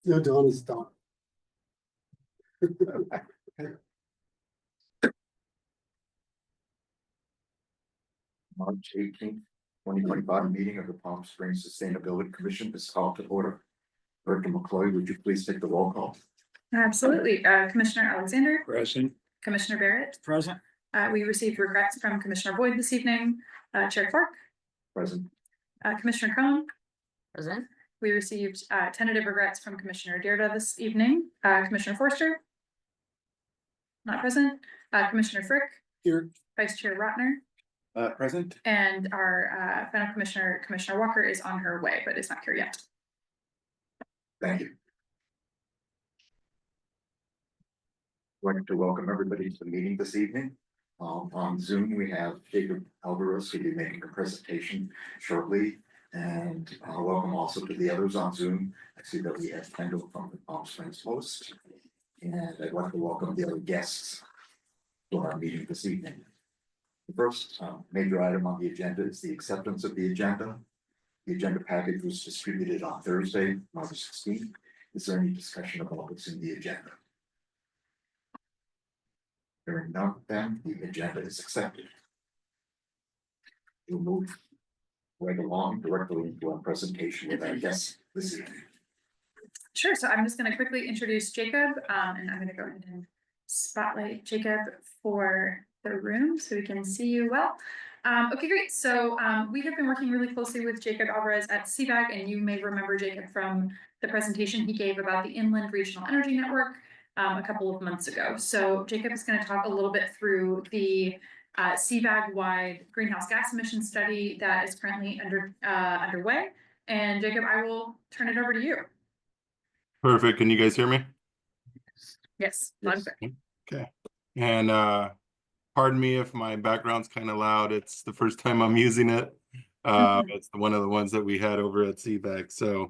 No, Dawn is Dawn. March 18th, 2025 meeting of the Palm Springs Sustainability Commission is called to order. Director McCloy, would you please take the roll call? Absolutely. Commissioner Alexander, Present. Commissioner Barrett. Present. We received regrets from Commissioner Boyd this evening. Chair Clark, Present. Commissioner Cohen. Present. We received tentative regrets from Commissioner Deirdre this evening. Commissioner Forster. Not present. Commissioner Frick, Here. Vice Chair Rotner, Present. and our final commissioner, Commissioner Walker, is on her way, but is not here yet. Thank you. I'd like to welcome everybody to the meeting this evening. On Zoom, we have Jacob Alvarez, who will be making a presentation shortly. And welcome also to the others on Zoom. I see that we have Kendall from the Palm Springs Post. And I'd like to welcome the other guests to our meeting this evening. The first major item on the agenda is the acceptance of the agenda. The agenda package was distributed on Thursday, March 16th. Is there any discussion about what's in the agenda? Hearing none, then the agenda is accepted. We'll move right along directly into our presentation with our guests this evening. Sure. So I'm just going to quickly introduce Jacob, and I'm going to go ahead and spotlight Jacob for the room so we can see you well. Okay, great. So we have been working really closely with Jacob Alvarez at CVAG, and you may remember Jacob from the presentation he gave about the Inland Regional Energy Network a couple of months ago. So Jacob is going to talk a little bit through the CVAG-wide greenhouse gas emission study that is currently underway. And Jacob, I will turn it over to you. Perfect. Can you guys hear me? Yes. Yes. Okay. And pardon me if my background's kind of loud. It's the first time I'm using it. It's one of the ones that we had over at CVAG. So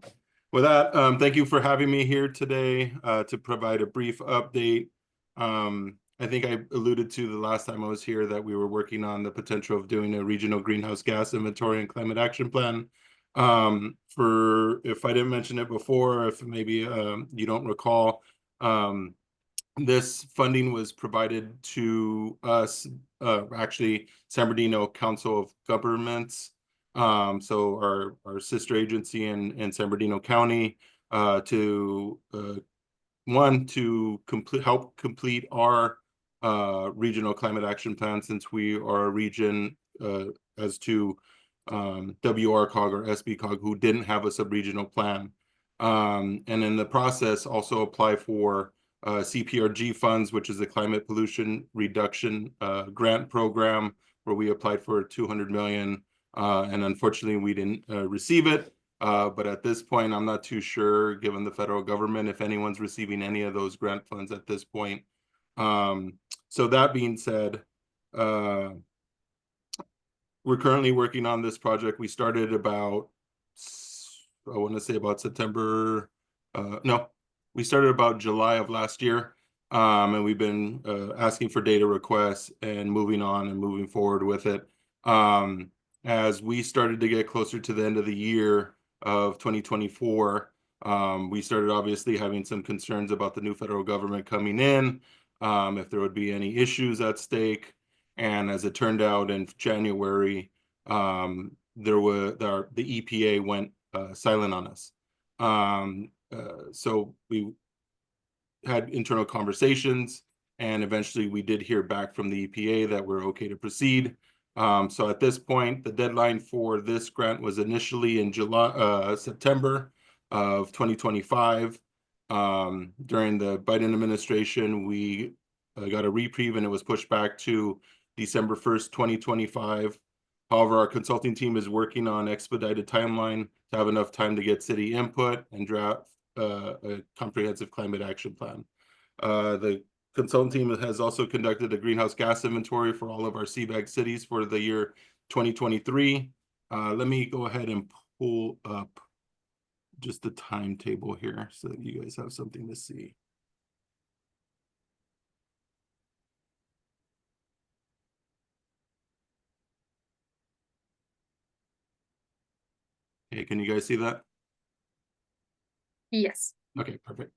with that, thank you for having me here today to provide a brief update. I think I alluded to the last time I was here that we were working on the potential of doing a regional greenhouse gas inventory and climate action plan. For if I didn't mention it before, if maybe you don't recall, this funding was provided to us, actually San Bernardino Council of Governments, so our sister agency in San Bernardino County, to help complete our regional climate action plan, since we are a region as to WRCOG or SBCOG who didn't have a sub-regional plan, and in the process also apply for CPRG funds, which is a climate pollution reduction grant program, where we applied for 200 million, and unfortunately we didn't receive it. But at this point, I'm not too sure, given the federal government, if anyone's receiving any of those grant funds at this point. So that being said, we're currently working on this project. We started about, I want to say about September, no, we started about July of last year, and we've been asking for data requests and moving on and moving forward with it. As we started to get closer to the end of the year of 2024, we started obviously having some concerns about the new federal government coming in, if there would be any issues at stake. And as it turned out, in January, the EPA went silent on us. So we had internal conversations, and eventually we did hear back from the EPA that we're okay to proceed. So at this point, the deadline for this grant was initially in September of 2025. During the Biden administration, we got a reprieve, and it was pushed back to December 1st, 2025. However, our consulting team is working on expedited timeline to have enough time to get city input and draft a comprehensive climate action plan. The consultant team has also conducted a greenhouse gas inventory for all of our CVAG cities for the year 2023. Let me go ahead and pull up just the timetable here so that you guys have something to see. Okay, can you guys see that? Yes. Okay, perfect.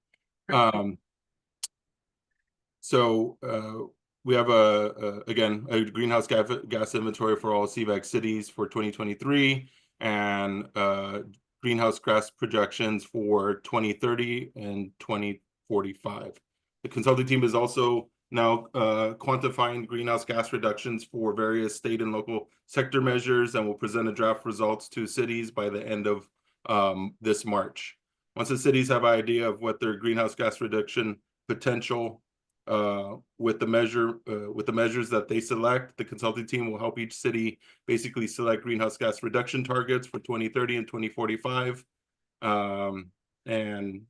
So we have again a greenhouse gas inventory for all CVAG cities for 2023 and greenhouse gas projections for 2030 and 2045. The consulting team is also now quantifying greenhouse gas reductions for various state and local sector measures, and will present a draft results to cities by the end of this March. Once the cities have an idea of what their greenhouse gas reduction potential with the measures that they select, the consulting team will help each city basically select greenhouse gas reduction targets for 2030 and 2045, and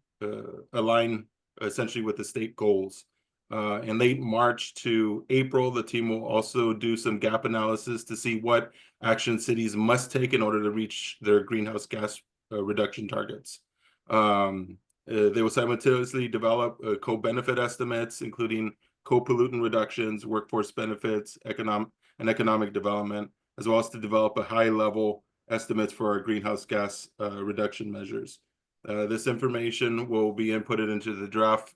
align essentially with the state goals. In late March to April, the team will also do some gap analysis to see what action cities must take in order to reach their greenhouse gas reduction targets. They will simultaneously develop co-benefit estimates, including co-pollutant reductions, workforce benefits, economic development, as well as to develop a high-level estimates for our greenhouse gas reduction measures. This information will be inputted into the draft.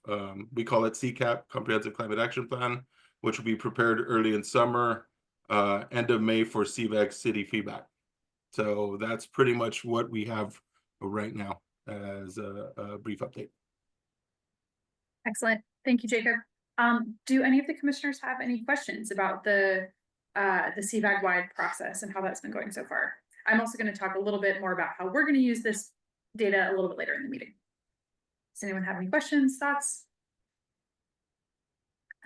We call it CCAP, Comprehensive Climate Action Plan, which will be prepared early in summer, end of May for CVAG city feedback. So that's pretty much what we have right now as a brief update. Excellent. Thank you, Jacob. Do any of the commissioners have any questions about the CVAG wide process and how that's been going so far? I'm also going to talk a little bit more about how we're going to use this data a little bit later in the meeting. Does anyone have any questions, thoughts?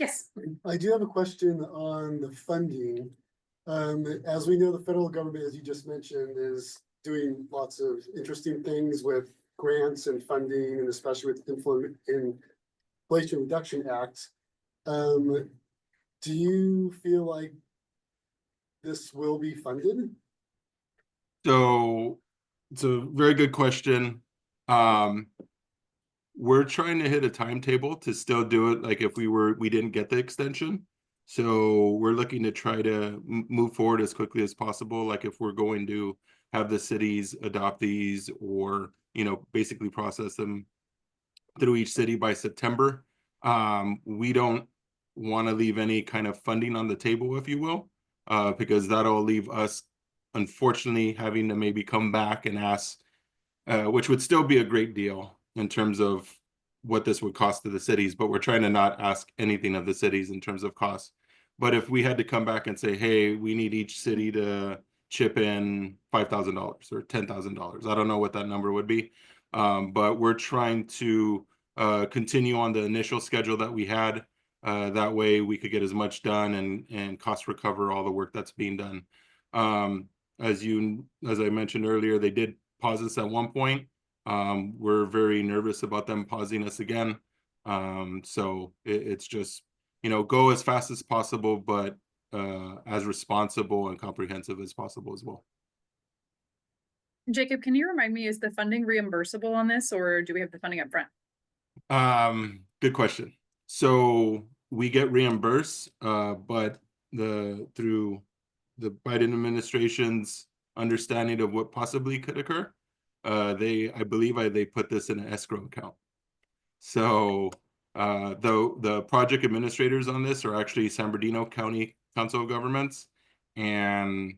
Yes. I do have a question on the funding. As we know, the federal government, as you just mentioned, is doing lots of interesting things with grants and funding, and especially with Inflation Reduction Act. Do you feel like this will be funded? So it's a very good question. We're trying to hit a timetable to still do it like if we didn't get the extension. So we're looking to try to move forward as quickly as possible. Like if we're going to have the cities adopt these, or basically process them through each city by September. We don't want to leave any kind of funding on the table, if you will, because that'll leave us, unfortunately, having to maybe come back and ask, which would still be a great deal in terms of what this would cost to the cities, but we're trying to not ask anything of the cities in terms of cost. But if we had to come back and say, hey, we need each city to chip in $5,000 or $10,000, I don't know what that number would be, but we're trying to continue on the initial schedule that we had. That way we could get as much done and cost recover all the work that's being done. As I mentioned earlier, they did pause us at one point. We're very nervous about them pausing us again. So it's just, go as fast as possible, but as responsible and comprehensive as possible as well. Jacob, can you remind me, is the funding reimbursable on this, or do we have the funding up front? Good question. So we get reimbursed, but through the Biden administration's understanding of what possibly could occur, I believe they put this in an escrow account. So the project administrators on this are actually San Bernardino County Council of Governments, and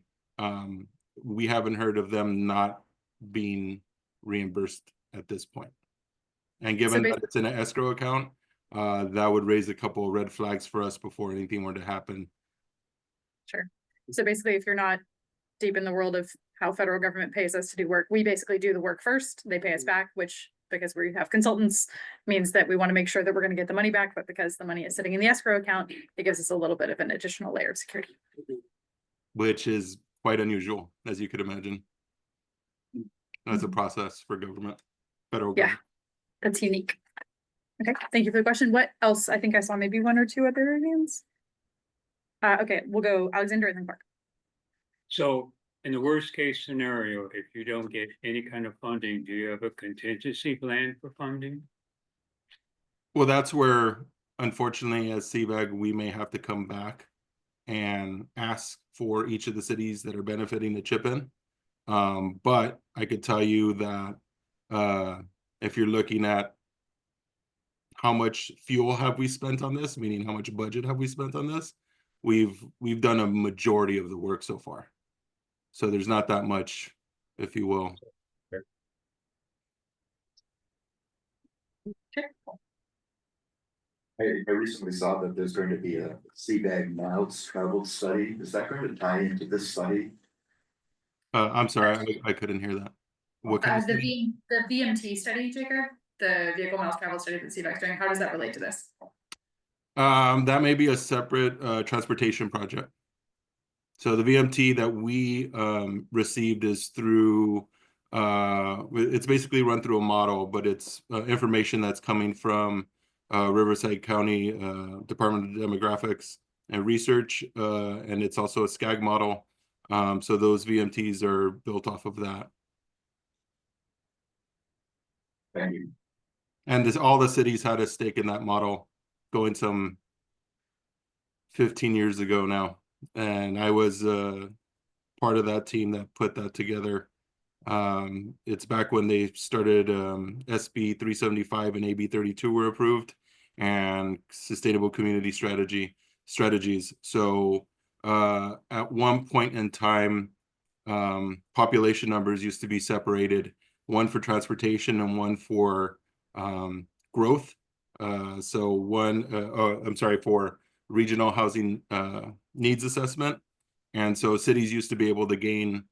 we haven't heard of them not being reimbursed at this point. And given that it's in an escrow account, that would raise a couple of red flags for us before anything were to happen. Sure. So basically, if you're not deep in the world of how federal government pays us to do work, we basically do the work first, they pay us back, which, because we have consultants, means that we want to make sure that we're going to get the money back, but because the money is sitting in the escrow account, it gives us a little bit of an additional layer of security. Which is quite unusual, as you could imagine. That's a process for government, federal government. Yeah, that's unique. Okay, thank you for the question. What else? I think I saw maybe one or two other hands. Okay, we'll go Alexander and then Clark. So in the worst case scenario, if you don't get any kind of funding, do you have a contingency plan for funding? Well, that's where, unfortunately, as CVAG, we may have to come back and ask for each of the cities that are benefiting to chip in. But I could tell you that if you're looking at how much fuel have we spent on this, meaning how much budget have we spent on this, we've done a majority of the work so far. So there's not that much, if you will. I recently saw that there's going to be a Seabag Miles traveled study. Is that going to tie into this study? I'm sorry, I couldn't hear that. What kind of study? The VMT study, Jacob, the vehicle miles travel study that CVAC's doing, how does that relate to this? That may be a separate transportation project. So the VMT that we received is through it's basically run through a model, but it's information that's coming from Riverside County Department of Demographics and Research, and it's also a SCAG model. So those VMTs are built off of that. Thank you. And all the cities had a stake in that model going some 15 years ago now. And I was part of that team that put that together. It's back when they started SB 375 and AB 32 were approved, and sustainable community strategies. So at one point in time, population numbers used to be separated, one for transportation and one for growth. So one, I'm sorry, for regional housing needs assessment. And so cities used to be able to game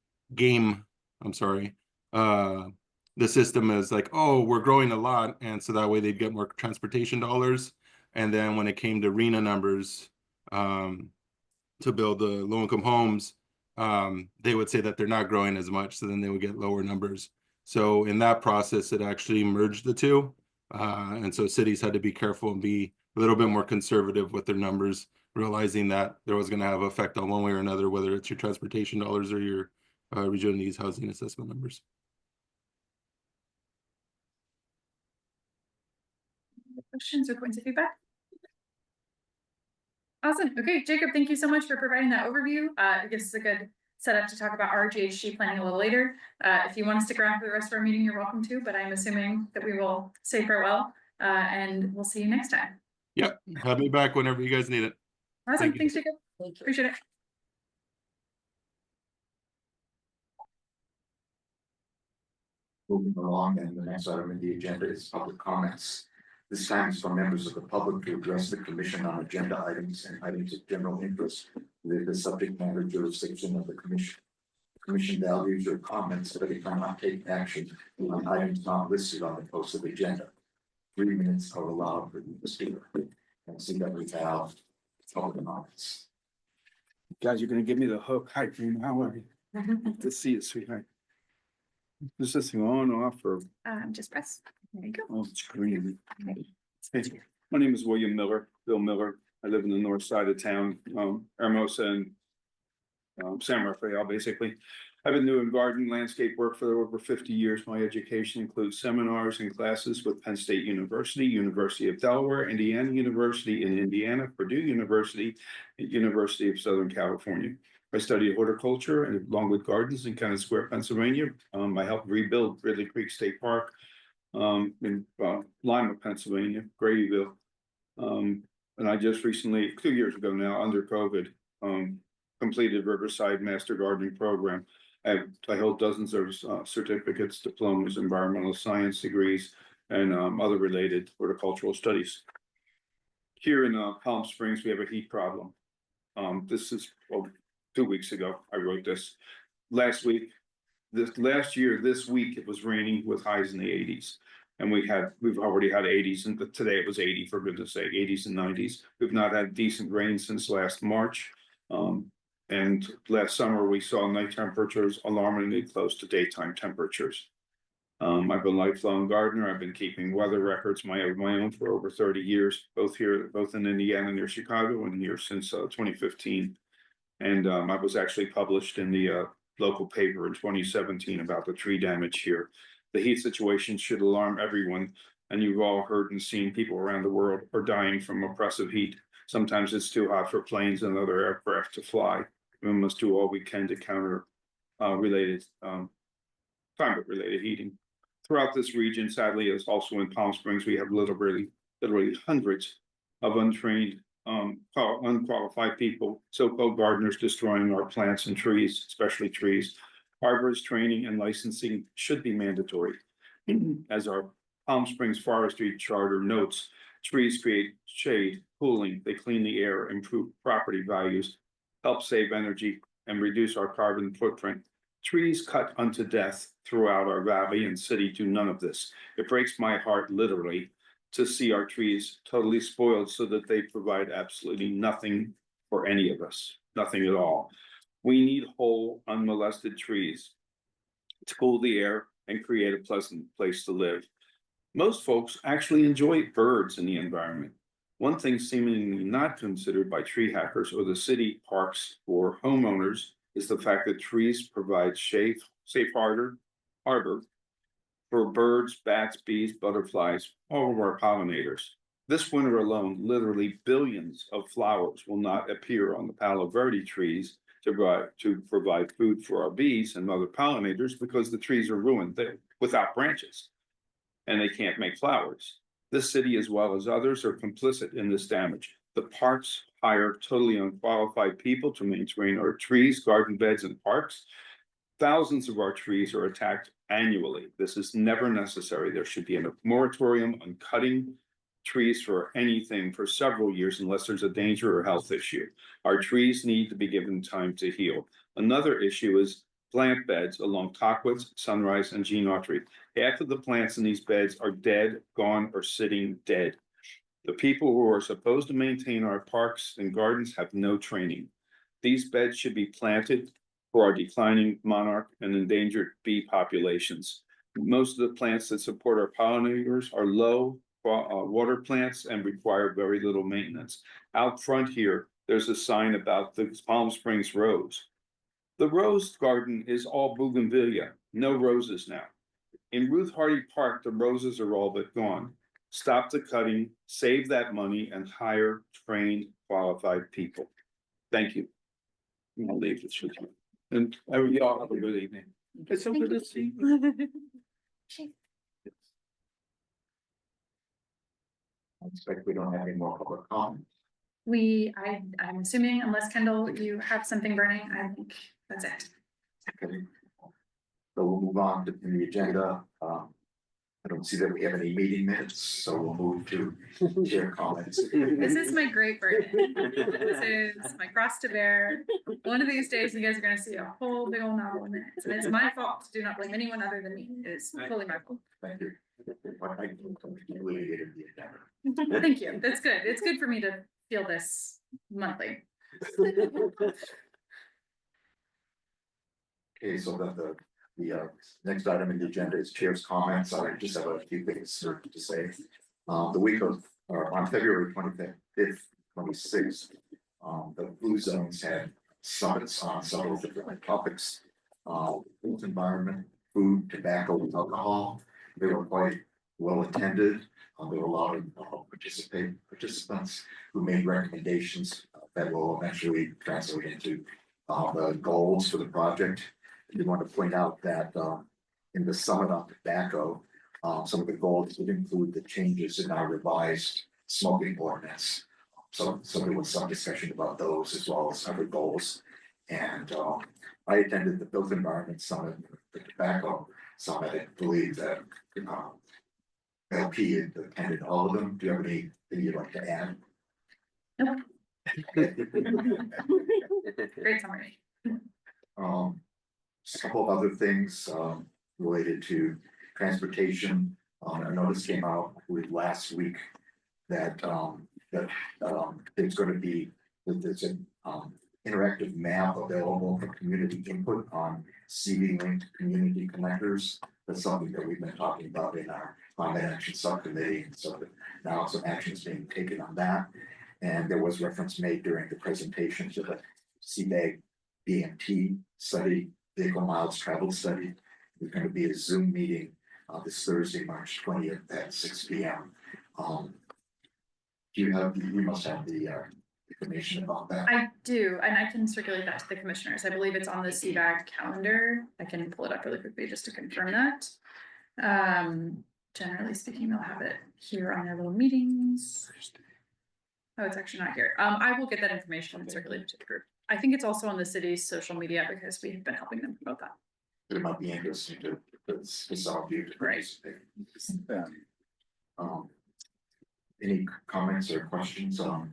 the system is like, oh, we're growing a lot, and so that way they'd get more transportation dollars. And then when it came to RHNA numbers to build the low-income homes, they would say that they're not growing as much, so then they would get lower numbers. So in that process, it actually merged the two. And so cities had to be careful and be a little bit more conservative with their numbers, realizing that there was going to have an effect on one way or another, whether it's your transportation dollars or your regional needs housing assessment numbers. Questions or points of feedback? Awesome. Okay, Jacob, thank you so much for providing that overview. I guess it's a good setup to talk about our GHG planning a little later. If you want to stick around for the rest of our meeting, you're welcome to, but I'm assuming that we will say farewell and we'll see you next time. Yep. Have me back whenever you guys need it. Awesome. Thank you. Thanks, Jacob. Appreciate it. Moving along, and the next item in the agenda is public comments. This time is for members of the public to address the commission on agenda items and items of general interest with the subject matter jurisdiction of the commission. The commission values your comments, but it cannot take action on items not listed on the posted agenda. 3 minutes are allowed for the speaker. And see that we have public comments. Guys, you're gonna give me the hook. Hi, Dream. How are you? Good to see you, sweetheart. Is this thing on or off or? Just press. There you go. Oh, it's green. Hey, my name is William Miller, Bill Miller. I live in the north side of town, Hermosa and San Rafael, basically. I've been doing garden landscape work for over 50 years. My education includes seminars and classes with Penn State University, University of Delaware, Indiana University in Indiana, Purdue University, and University of Southern California. I studied horticulture and Longwood Gardens in Kennett Square, Pennsylvania. I helped rebuild Ridley Creek State Park in Lima, Pennsylvania, Gradyville. And I just recently, 2 years ago now, under COVID, completed Riverside Master Gardening Program. I hold dozens of certificates, diplomas, environmental science degrees, and other related horticultural studies. Here in Palm Springs, we have a heat problem. This is 2 weeks ago, I wrote this. Last week, this week, it was raining with highs in the 80s. And we've already had 80s, and today it was 80, for goodness sake, 80s and 90s. We've not had decent rain since last March. And last summer, we saw night temperatures alarmingly close to daytime temperatures. I've been a lifelong gardener. I've been keeping weather records of my own for over 30 years, both in Indiana near Chicago and here since 2015. And I was actually published in the local paper in 2017 about the tree damage here. The heat situation should alarm everyone. And you've all heard and seen people around the world are dying from oppressive heat. Sometimes it's too hot for planes and other aircraft to fly. We must do all we can to counter climate-related heating. Throughout this region, sadly, as also in Palm Springs, we have literally hundreds of untrained, unqualified people, so-called gardeners destroying our plants and trees, especially trees. Arborist training and licensing should be mandatory. As our Palm Springs Forestry Charter notes, trees create shade, cooling, they clean the air, improve property values, help save energy, and reduce our carbon footprint. Trees cut unto death throughout our valley and city do none of this. It breaks my heart literally to see our trees totally spoiled so that they provide absolutely nothing for any of us, nothing at all. We need whole, unmolested trees to cool the air and create a pleasant place to live. Most folks actually enjoy birds in the environment. One thing seemingly not considered by tree hackers or the city parks or homeowners is the fact that trees provide safe harbor for birds, bats, bees, butterflies, all of our pollinators. This winter alone, literally billions of flowers will not appear on the Palo Verde trees to provide food for our bees and other pollinators because the trees are ruined without branches and they can't make flowers. This city, as well as others, are complicit in this damage. The parks hire totally unqualified people to maintain our trees, garden beds, and parks. Thousands of our trees are attacked annually. This is never necessary. There should be a moratorium on cutting trees for anything for several years unless there's a danger or health issue. Our trees need to be given time to heal. Another issue is plant beds along Cockwitz, Sunrise, and Gene Autry. Half of the plants in these beds are dead, gone, or sitting dead. The people who are supposed to maintain our parks and gardens have no training. These beds should be planted for our declining monarch and endangered bee populations. Most of the plants that support our pollinators are low water plants and require very little maintenance. Out front here, there's a sign about the Palm Springs rose. The rose garden is all bougainvillea, no roses now. In Ruth Hardy Park, the roses are all but gone. Stop the cutting, save that money, and hire trained, qualified people. Thank you. I'll leave this with you. And y'all have a good evening. It's so good to see you. I expect we don't have any more public comments. I'm assuming unless Kendall, you have something burning, I think that's it. Okay. So we'll move on to the agenda. I don't see that we have any meeting minutes, so we'll move to chair comments. This is my great burden. This is my cross to bear. One of these days, you guys are gonna see a whole big old novel in minutes, and it's my fault. Do not blame anyone other than me. It is fully my fault. Thank you. I completely hated the agenda. Thank you. That's good. It's good for me to feel this monthly. Okay, so the next item in the agenda is chair's comments. I just have a few things to say. The week of, on February 25th, 26th, the Blue Zones had summits on several different topics. Environment, food, tobacco, and alcohol. They were quite well attended. There were a lot of participants who made recommendations that will eventually translate into the goals for the project. I do want to point out that in the summit on tobacco, some of the goals would include the changes in our revised smoking ordinance. So there was some discussion about those as well as other goals. And I attended the Built Environment Summit, the Tobacco Summit. I believe that LP attended all of them. Do you have anything you'd like to add? Nope. Great summary. Just a couple of other things related to transportation. A notice came out last week that there's going to be there's an interactive map available for community input on CV linked community connectors. That's something that we've been talking about in our climate action subcommittee. So now some action is being taken on that. And there was reference made during the presentation to the CBAG BMT study, vehicle miles traveled study. There's going to be a Zoom meeting this Thursday, March 20th at 6 p.m. You must have the information about that. I do, and I can circulate that to the commissioners. I believe it's on the CBAG calendar. I can pull it up really quickly just to confirm that. generally speaking, they'll have it here on their little meetings. Oh, it's actually not here. I will get that information and circulate it to the group. I think it's also on the city's social media because we have been helping them promote that. It might be interesting to, for some of you to participate. Um, any comments or questions on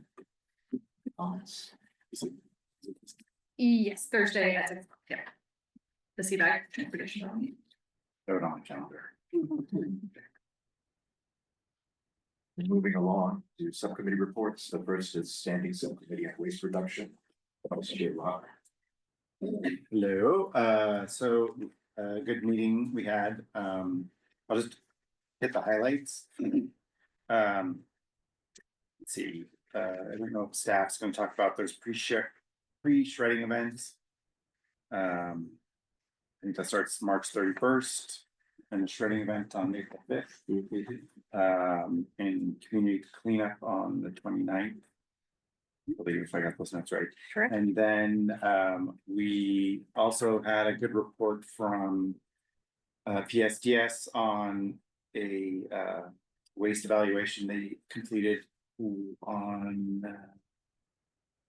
comments? Yes, Thursday at 6 o'clock, yeah. The CBAG transportation. Note on the calendar. Moving along to subcommittee reports. The first is standing subcommittee on waste reduction. Vice Chair Rob. Hello, good meeting we had, I'll just hit the highlights. Let's see, I don't know if staff's gonna talk about, there's pre-shredding events. I think that starts March 31st, and the shredding event on April 5th. And community cleanup on the 29th. I believe if I got those notes right. Correct. And then we also had a good report from PSDS on a waste evaluation they completed on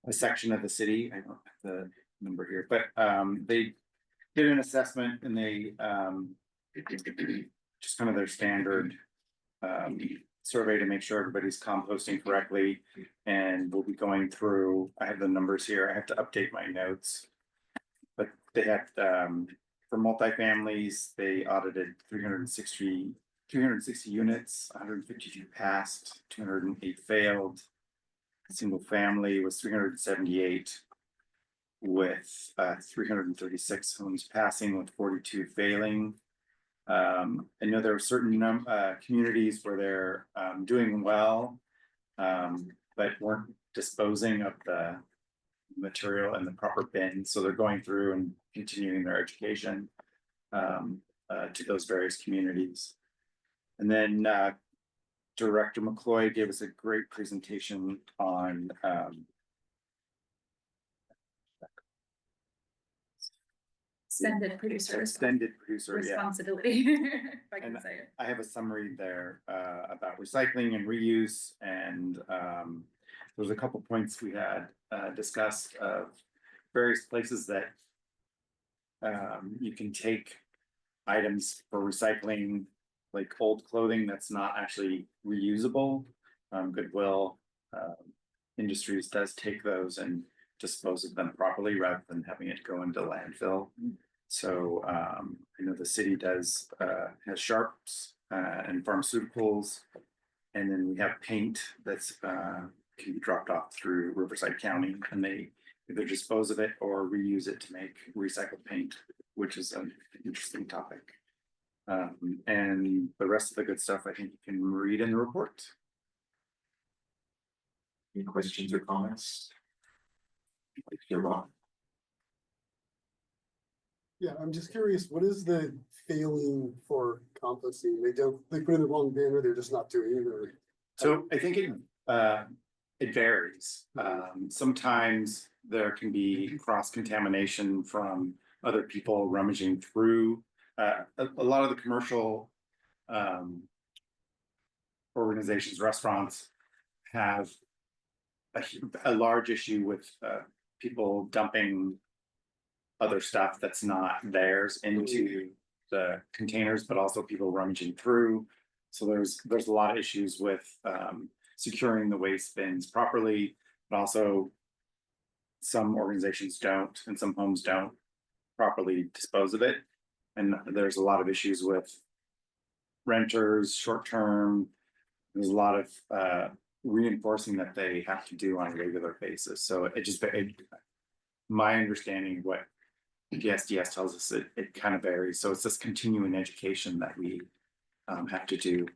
a section of the city. I don't have the number here, but they did an assessment and they just kind of their standard survey to make sure everybody's composting correctly. And we'll be going through, I have the numbers here, I have to update my notes. But they had, for multifamilies, they audited 360 units, 152 passed, 208 failed. Single family was 378 with 336 homes passing with 42 failing. I know there are certain communities where they're doing well, but weren't disposing of the material in the proper bin. So they're going through and continuing their education to those various communities. And then Director McCloy gave us a great presentation on Extended producer yeah. responsibility, if I can And say it. I have a summary there about recycling and reuse, and there's a couple points we had discussed of various places that you can take items for recycling, like old clothing that's not actually reusable. Goodwill Industries does take those and dispose of them properly rather than having it go into landfill. So I know the city does has sharps and pharmaceuticals, and then we have paint that's can be dropped off through Riverside County, and they either dispose of it or reuse it to make recycled paint, which is an interesting topic. And the rest of the good stuff I think you can read in the report. Any questions or comments? Vice Chair Rob. Yeah, I'm just curious, what is the failing for composting? They put it in the wrong bin or they're just not doing it or? So I think it varies. Sometimes there can be cross contamination from other people rummaging through. A lot of the commercial organizations, restaurants have a large issue with people dumping other stuff that's not theirs into the containers, but also people rummaging through. So there's a lot of issues with securing the waste bins properly, but also some organizations don't and some homes don't properly dispose of it. And there's a lot of issues with renters, short-term. There's a lot of reinforcing that they have to do on a regular basis. So my understanding of what PSDS tells us, it kind of varies. So it's this continuing education that we have to do.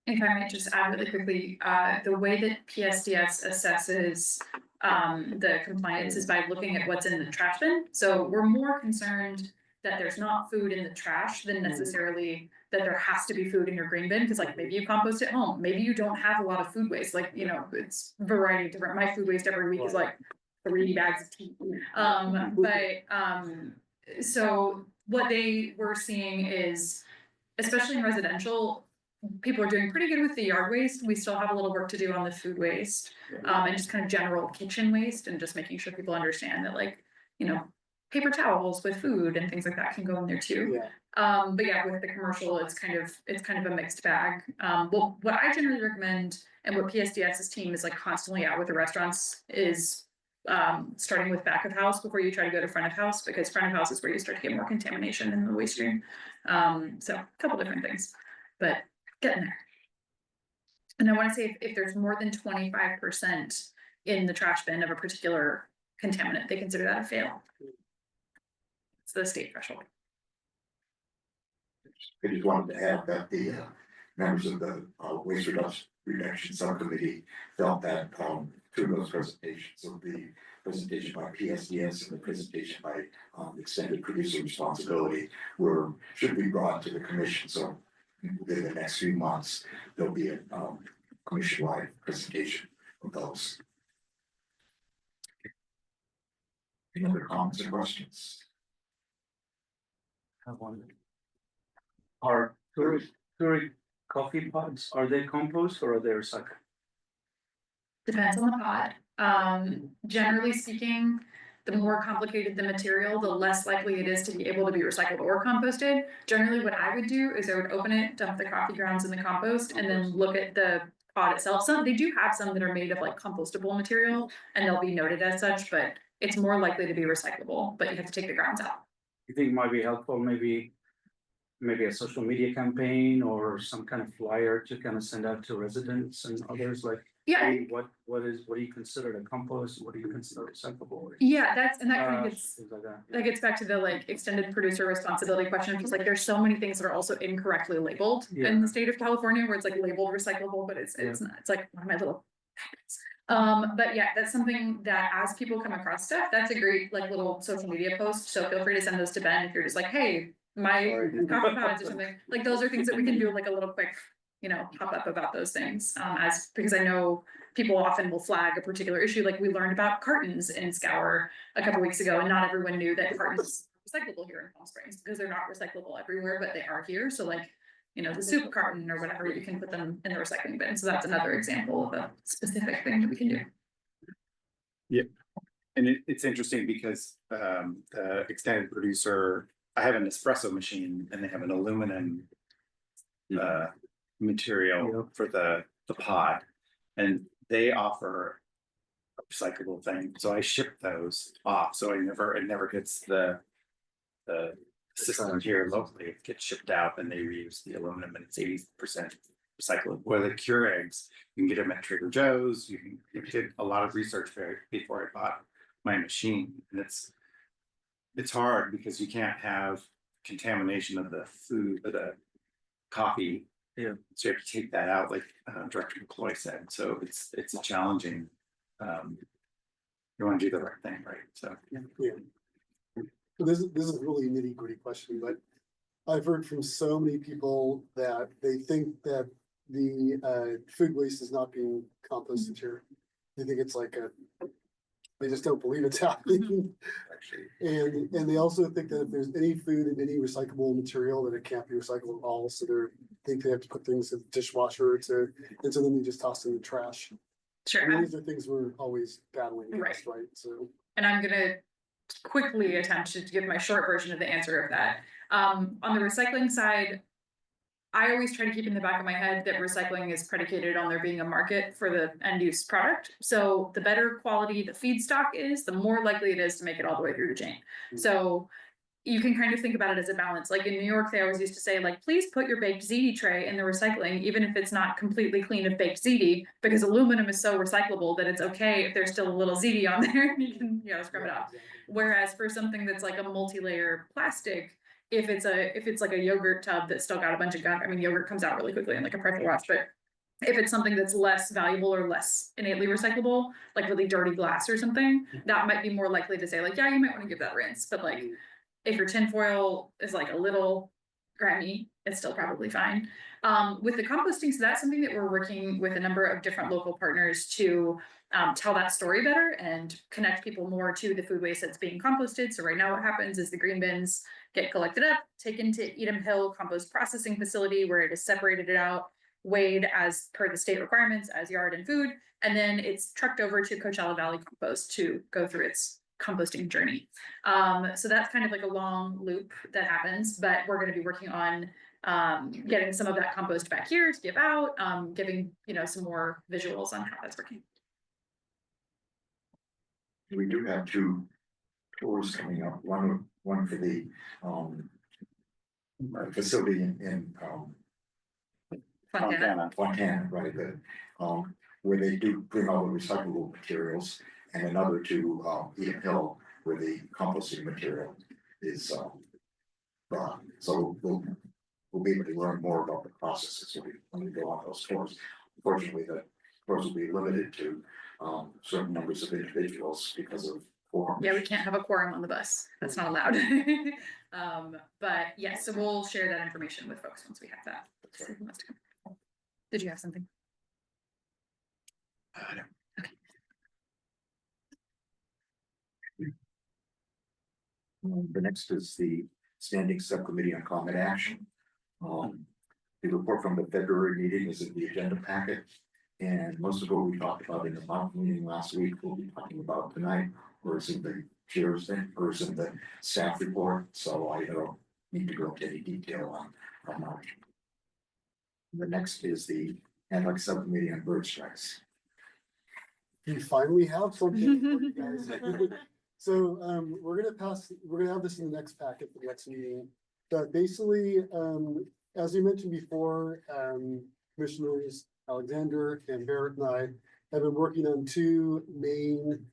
If I might just add really quickly, the way that PSDS assesses the compliance is by looking at what's in the trash bin. So we're more concerned that there's not food in the trash than necessarily that there has to be food in your green bin, because like maybe you compost at home, maybe you don't have a lot of food waste, like, you know, it's a variety of different, my food waste every week is like 3 bags of tea. So what they were seeing is especially in residential, people are doing pretty good with the yard waste. We still have a little work to do on the food waste. And just kind of general kitchen waste and just making sure people understand that, like, you know, paper towels with food and things like that can go in there too. Yeah, But yeah, with the commercial, it's kind of a mixed bag. Well, what I generally recommend and what PSDS's team is like constantly out with the restaurants is starting with back of house before you try to go to front of house, because front of house is where you start to get more contamination in the waste stream. So a couple different things, but getting there. And I want to say if there's more than 25% in the trash bin of a particular contaminant, they consider that a fail. It's the state threshold. I just wanted to add that the members of the waste reduction subcommittee felt that through those presentations, so the presentation by PSDS and the presentation by extended producer responsibility should be brought to the commission. So within the next few months, there'll be a commission-wide presentation of those. Any other comments or questions? Have one. Are Keurig coffee pods, are they compost or are they recycled? Depends on the pod. Generally speaking, the more complicated the material, the less likely it is to be able to be recycled or composted. Generally, what I would do is I would open it, dump the coffee grounds in the compost, and then look at the pod itself. They do have some that are made of like compostable material, and they'll be noted as such, but it's more likely to be recyclable, but you have to take the grounds out. You think it might be helpful, maybe a social media campaign or some kind of flyer to kind of send out to residents and others, like, Yeah, hey, what do you consider a compost, what do you consider recyclable? yeah, that kind of gets. Things like that. That gets back to the like extended producer responsibility question, because like there's so many things that are also incorrectly labeled in the state of California where it's like labeled recyclable, but it's not, it's like one of my little habits. But yeah, that's something that as people come across stuff, that's a great like little social media post. So feel free to send those to Ben if you're just like, hey, my coffee pods or something. Like those are things that we can do like a little quick, you know, pop up about those things. Because I know people often will flag a particular issue, like we learned about cartons in Scour a couple weeks ago, and not everyone knew that cartons are recyclable here in Palm Springs, because they're not recyclable everywhere, but they are here. So like, you know, the soup carton or whatever, you can put them in the recycling bin. So that's another example of a specific thing that we can do. And it's interesting because the extended producer, I have an espresso machine and they have an aluminum material for the pod, and they offer a recyclable thing. So I ship those off. So it never hits the system here locally. It gets shipped out and they reuse the aluminum, and it's 80% recyclable. Where the Keurigs, you can get them at Trader Joe's. You did a lot of research before I bought my machine, and it's hard because you can't have contamination of the food or the coffee. Yeah. So you have to take that out, like Director McCloy said. So it's a challenging. You want to do the right thing, right? So yeah. So this is really a nitty gritty question, but I've heard from so many people that they think that the food waste is not being composted here. They think it's like they just don't believe it's happening. And they also think that if there's any food and any recyclable material, that it can't be recycled at all. So think they have to put things in the dishwasher and so then they just toss in the trash. Sure. And these are things we're always battling against, right? So. And I'm gonna quickly attempt to give my short version of the answer of that. On the recycling side, I always try to keep in the back of my head that recycling is predicated on there being a market for the end use product. So the better quality the feedstock is, the more likely it is to make it all the way through the chain. So you can kind of think about it as a balance. Like in New York, they always used to say, like, please put your baked ziti tray in the recycling, even if it's not completely clean of baked ziti, because aluminum is so recyclable that it's okay if there's still a little ziti on there and you can, you know, scrub it off. Whereas for something that's like a multi-layer plastic, if it's like a yogurt tub that's still got a bunch of gunk, I mean, yogurt comes out really quickly in like a pressure wash, but if it's something that's less valuable or less innately recyclable, like really dirty glass or something, that might be more likely to say like, yeah, you might want to give that a rinse. But like, if your tinfoil is like a little grimy, it's still probably fine. With the composting, so that's something that we're working with a number of different local partners to tell that story better and connect people more to the food waste that's being composted. So right now what happens is the green bins get collected up, taken to Edam Hill Compost Processing Facility where it is separated out, weighed as per the state requirements as yard and food, and then it's trucked over to Coachella Valley Compost to go through its composting journey. So that's kind of like a long loop that happens, but we're gonna be working on getting some of that compost back here to give out, giving, some more visuals on how that's working. We do have two tours coming up, one for the facility in Fontana. Fontana, right, where they do bring all the recyclable materials, and another to Edam Hill, where the composting material is brought. So we'll be able to learn more about the processes when we go on those tours. Unfortunately, the tours will be limited to certain numbers of individuals because of quorum. Yeah, we can't have a quorum on the bus. That's not allowed. But yes, so we'll share that information with folks once we have that. That's right. Did you have something? The next is the Standing Subcommittee on Climate Action. The report from the February meeting is in the agenda packet. And most of what we talked about in the month meeting last week, we'll be talking about tonight, or is in the chair's thing, or is in the staff report, so I don't need to go into any detail on that. The next is the ad hoc subcommittee on bird strikes. We finally have something for you guys. So, we're gonna have this in the next packet for the next meeting. But basically, as we mentioned before, Commissioners Alexander and Barrett and I have been working on two main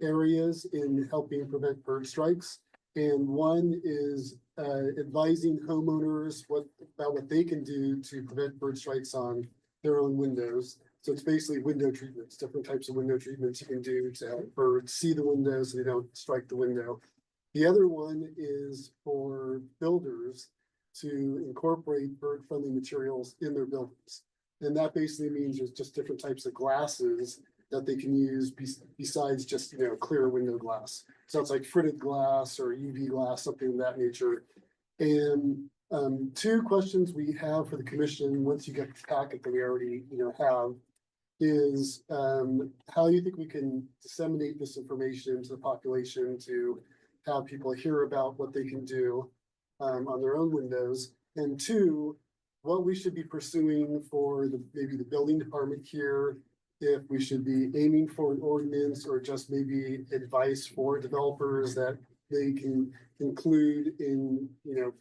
areas in helping prevent bird strikes. And one is advising homeowners about what they can do to prevent bird strikes on their own windows. So it's basically window treatments, different types of window treatments you can do to help birds see the window so they don't strike the window. The other one is for builders to incorporate bird-friendly materials in their buildings. And that basically means there's just different types of glasses that they can use besides just, clear window glass. So it's like fritted glass or UV glass, something of that nature. And two questions we have for the commission, once you get the packet that we already, have, is how you think we can disseminate this information to the population to have people hear about what they can do on their own windows. And two, what we should be pursuing for maybe the building department here, if we should be aiming for an ordinance or just maybe advice for developers that they can include in,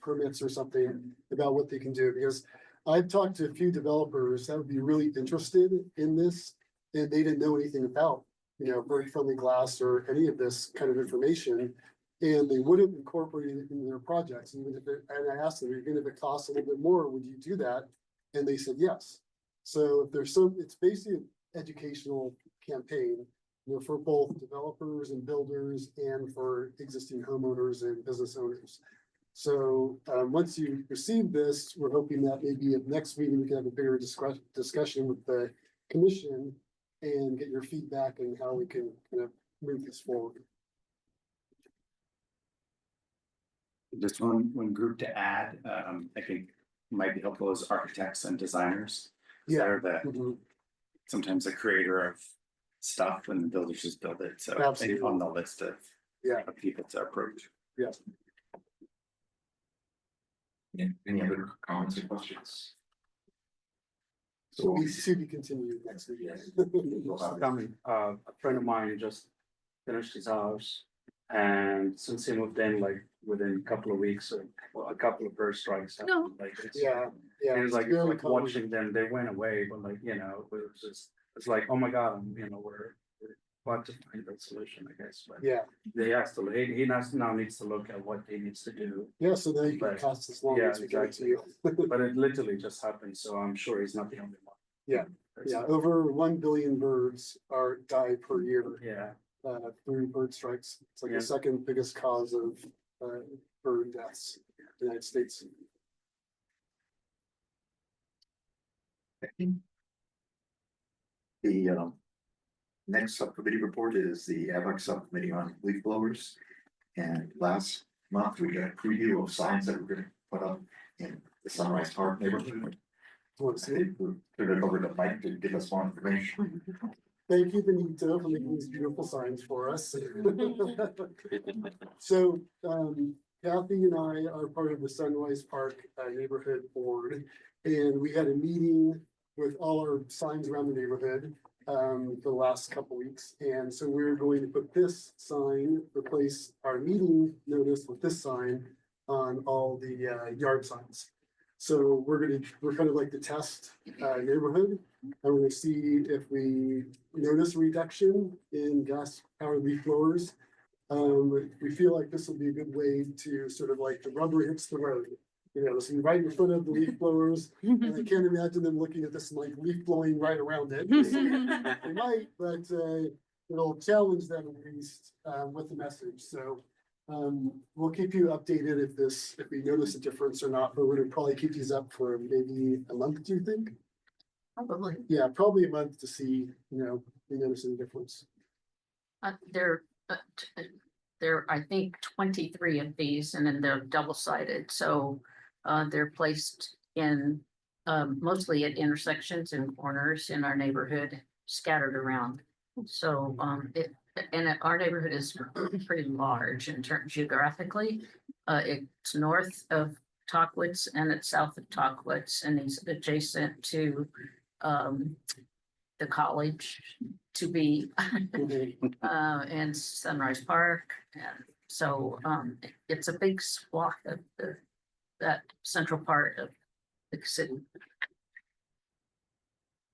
permits or something about what they can do. Because I've talked to a few developers that would be really interested in this, and they didn't know anything about, bird-friendly glass or any of this kind of information. And they wouldn't incorporate it into their projects, and I asked them, even if it costs a little bit more, would you do that? And they said yes. So if there's it's basically an educational campaign, for both developers and builders and for existing homeowners and business owners. So once you receive this, we're hoping that maybe at next meeting, we can have a bigger discussion with the commission and get your feedback on how we can kind of move this forward. Just one group to add, I think might be helpful is architects and designers. Yeah. They're sometimes the creator of stuff and the builders just build it, so Absolutely. on the list of Yeah. people to approach. Yes. Any other comments or questions? So we see to continue next week. Coming, a friend of mine just finished his house. And since he moved in, like within a couple of weeks, a couple of bird strikes. No. happened, Like, it's, Yeah, yeah. it was like, very like common. watching them, they went away, but like, it was just, it's like, oh my God, we're about to find a solution, I guess, but. Yeah, They has to, he now needs to look at what he needs to do, yeah, so now you can Right. pass this along Yeah, as we get to exactly. you. but it literally just happened, so I'm sure he's not the only one. Yeah, Yeah, over 1 billion birds die per year Yeah, through bird strikes. It's like Yeah. the second biggest cause of bird deaths in the United States. The next subcommittee report is the ad hoc subcommittee on leaf blowers. And last month, we get a preview of signs that we're gonna put up in the Sunrise Park neighborhood. Want to see it? Turn it over to Mike to give us more information. Thank you, Benito, for making these beautiful signs for us. So, Kathy and I are part of the Sunrise Park Neighborhood Board. And we had a meeting with all our signs around the neighborhood, the last couple weeks. And so we're going to put this sign, replace our meeting notice with this sign on all the yard signs. So we're kind of like the test neighborhood. And we're gonna see if we notice a reduction in gas powered leaf blowers. We feel like this will be a good way to sort of like the rubber hits the road. You know, so you're right in front of the leaf blowers, and I can't imagine them looking at this like leaf blowing right around it. They might, but it'll challenge them at least with the message, so. We'll keep you updated if we notice a difference or not, but we're gonna probably keep these up for maybe a month, do you think? Probably. Yeah, probably a month to see, we notice any difference. There, I think 23 of these, and then they're double-sided, so they're placed in mostly at intersections and corners in our neighborhood, scattered around. So our neighborhood is pretty large in terms geographically. It's north of Tockwitz and it's south of Tockwitz, and it's adjacent to the college to be and Sunrise Park. And so it's a big swath of that central part of the city.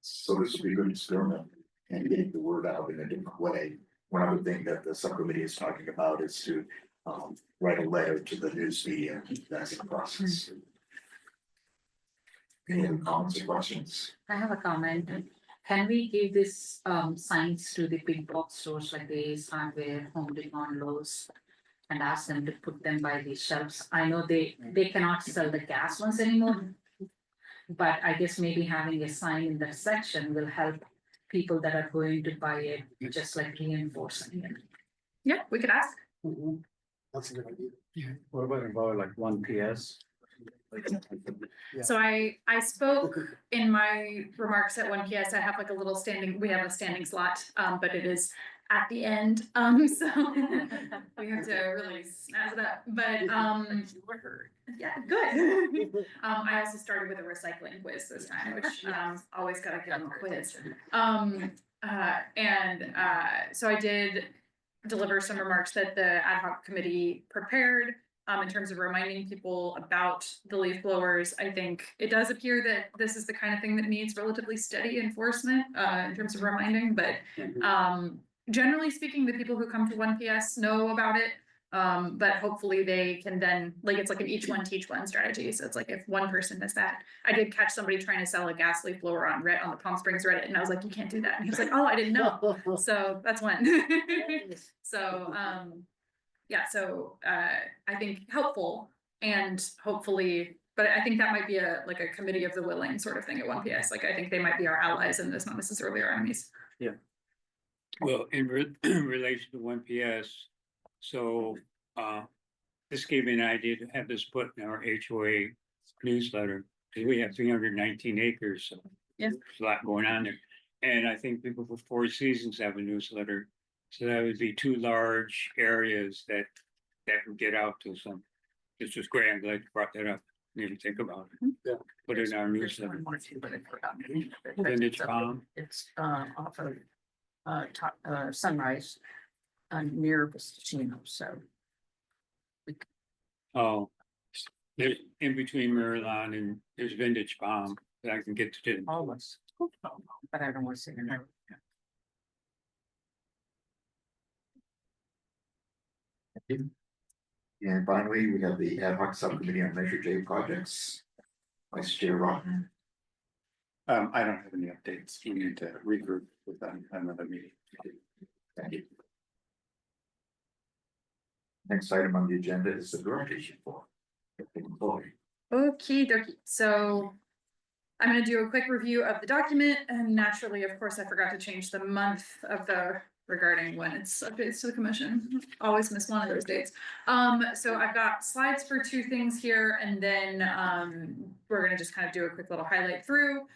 So this will be a good experiment and getting the word out in a different way. One other thing that the subcommittee is talking about is to write a letter to the news media. That's the process. Any other comments or questions? I have a comment. Can we give this signs to the big box stores like the Ace Hardware, Home Depot, Lowe's, and ask them to put them by the shelves? I know they cannot sell the gas ones anymore, but I guess maybe having a sign in that section will help people that are going to buy it, just like reinforcing it. Yeah, we could ask. Mhm. That's a good idea. What about like 1 PS? So I spoke in my remarks at 1PS, I have like a little standing, we have a standing slot, but it is at the end, so we have to really snazz it up, but yeah, good. I also started with a recycling quiz this time, which always gotta get on the quiz. So I did deliver some remarks that the ad hoc committee prepared. In terms of reminding people about the leaf blowers, I think it does appear that this is the kind of thing that needs relatively steady enforcement in terms of reminding, but generally speaking, the people who come to 1PS know about it. But hopefully they can then, like, it's like an each one teach one strategy. So it's like if one person does that, I did catch somebody trying to sell a gas leaf blower on the Palm Springs Reddit, and I was like, you can't do that. And he was like, oh, I didn't know. So that's one. So yeah, so I think helpful and hopefully, but I think that might be a committee of the willing sort of thing at 1PS. Like, I think they might be our allies in this, not necessarily our enemies. Well, in relation to 1PS, so this gave me an idea to have this put in our HOA newsletter, because we have 319 acres, so Yeah. there's a lot going on there. And I think people for Four Seasons have a newsletter, so that would be two large areas that would get out to some. This was great, I'm glad you brought that up, need to think about it. Yeah. Put it in our There's newsletter. one more too, but I forgot. Vintage Palm. It's off of Sunrise near Vistino, so. Oh, there's in between Maryland and there's Vintage Palm that I can get to. Almost, but I don't want to say the name. And finally, we have the ad hoc subcommittee on Measure J projects. Vice Chair Rotten. I don't have any updates. We need to regroup with them at another meeting. Thank you. Next item on the agenda is the director's report. Okie dokie, so I'm gonna do a quick review of the document, and naturally, of course, I forgot to change the month of the regarding when it's updates to the commission. Always miss one of those dates. So I've got slides for two things here, and then we're gonna just kind of do a quick little highlight through.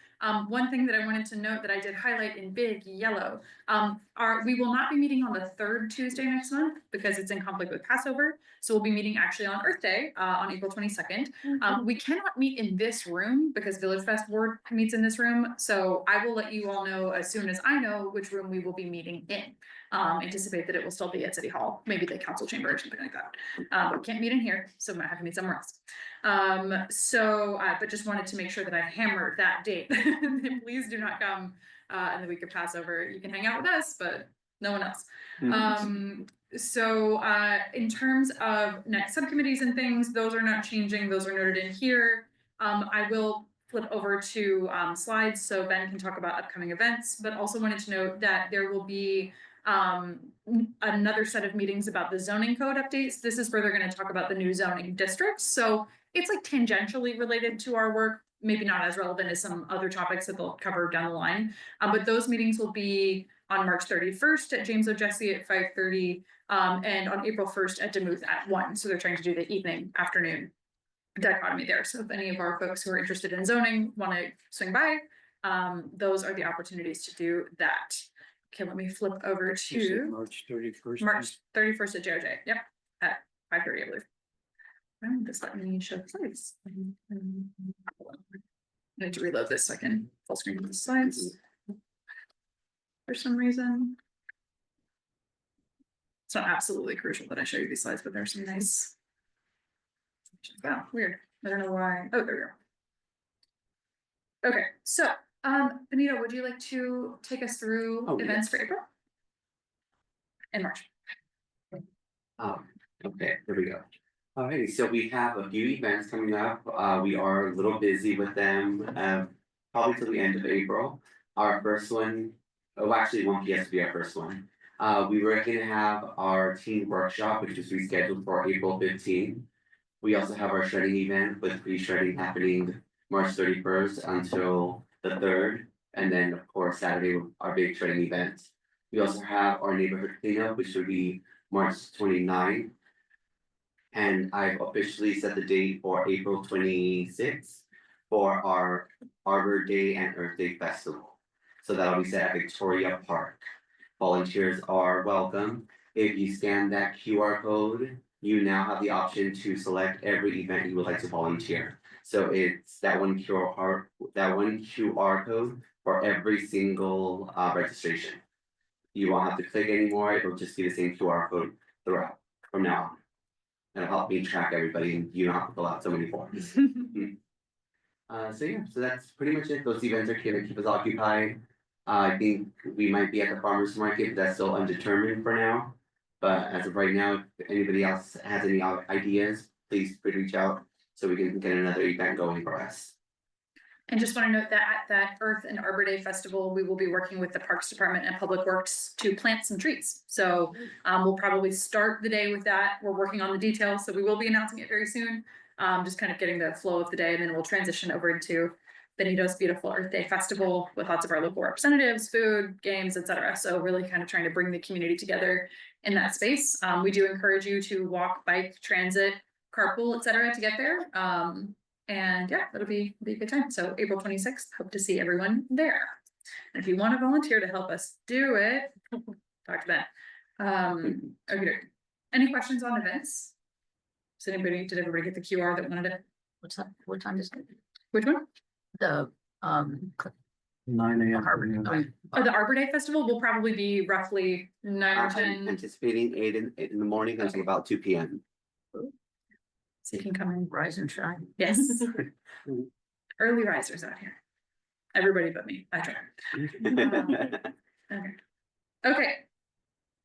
One thing that I wanted to note that I did highlight in big yellow, we will not be meeting on the third Tuesday next month because it's in conflict with Passover. So we'll be meeting actually on Earth Day, on April 22nd. We cannot meet in this room because Village Fest Board meets in this room. So I will let you all know as soon as I know which room we will be meeting in. Anticipate that it will still be at City Hall, maybe the council chamber or something like that. But can't meet in here, so might have to meet somewhere else. But just wanted to make sure that I hammered that date. Please do not come in the week of Passover. You can hang out with us, but no one else. In terms of next subcommittees and things, those are not changing. Those are noted in here. I will flip over to slides so Ben can talk about upcoming events, but also wanted to note that there will be another set of meetings about the zoning code updates. This is where they're going to talk about the new zoning districts. So it's like tangentially related to our work, maybe not as relevant as some other topics that they'll cover down the line. But those meetings will be on March 31st at James O'Jesse at 5:30, and on April 1st at Demuth at 1. So they're trying to do the evening, afternoon dichotomy there. So if any of our folks who are interested in zoning want to swing by, those are the opportunities to do that. Okay, let me flip over You said to March 31st. March 31st at JOJ. Yep, at 5:30, I believe. This let me show the slides. I need to reload this so I can full screen the slides. For some reason. It's not absolutely crucial that I show you these slides, but there's some nice. Oh, weird. I don't know why. Oh, there we go. Okay, so Benito, would you like to take us through events for April? And March. Okay, here we go. Alrighty, so we have a few events coming up. We are a little busy with them, probably till the end of April. Our first one, actually, one PS will be our first one. We were gonna have our teen workshop, which is rescheduled for April 15th. We also have our shredding event with free shredding happening March 31st until the 3rd. And then, of course, Saturday, our big shredding event. We also have our neighborhood cleanup, which will be March 29th. And I've officially set the date for April 26th for our Arbor Day and Earth Day Festival. So that'll be set at Victoria Park. Volunteers are welcome. If you scan that QR code, you now have the option to select every event you would like to volunteer. So it's that one QR code for every single registration. You won't have to click anymore. It'll just be the same QR code throughout from now on. It'll help me track everybody and you don't have to fill out so many forms. So that's pretty much it. Those events are gonna keep us occupied. I think we might be at the farmer's market, but that's still undetermined for now. But as of right now, if anybody else has any ideas, please reach out so we can get another event going for us. And just want to note that at that Earth and Arbor Day Festival, we will be working with the Parks Department and Public Works to plant some trees. So we'll probably start the day with that. We're working on the details, so we will be announcing it very soon. Just kind of getting the flow of the day, and then we'll transition over into Benito's beautiful Earth Day Festival with lots of our local representatives, food, games, etc. So really kind of trying to bring the community together in that space. We do encourage you to walk, bike, transit, carpool, etc. to get there. And yeah, it'll be a good time. So April 26th, hope to see everyone there. And if you want to volunteer to help us do it, talk to Ben. Okay. Any questions on events? Did everybody get the QR that wanted it? What time is it? Which one? The 9 a.m. The Arbor Day Festival will probably be roughly 9 or 10. I'm anticipating 8 in the morning until about 2 p.m. So you can come in. Rise and shine. Yes. Early risers out here. Everybody but me. I try. Okay.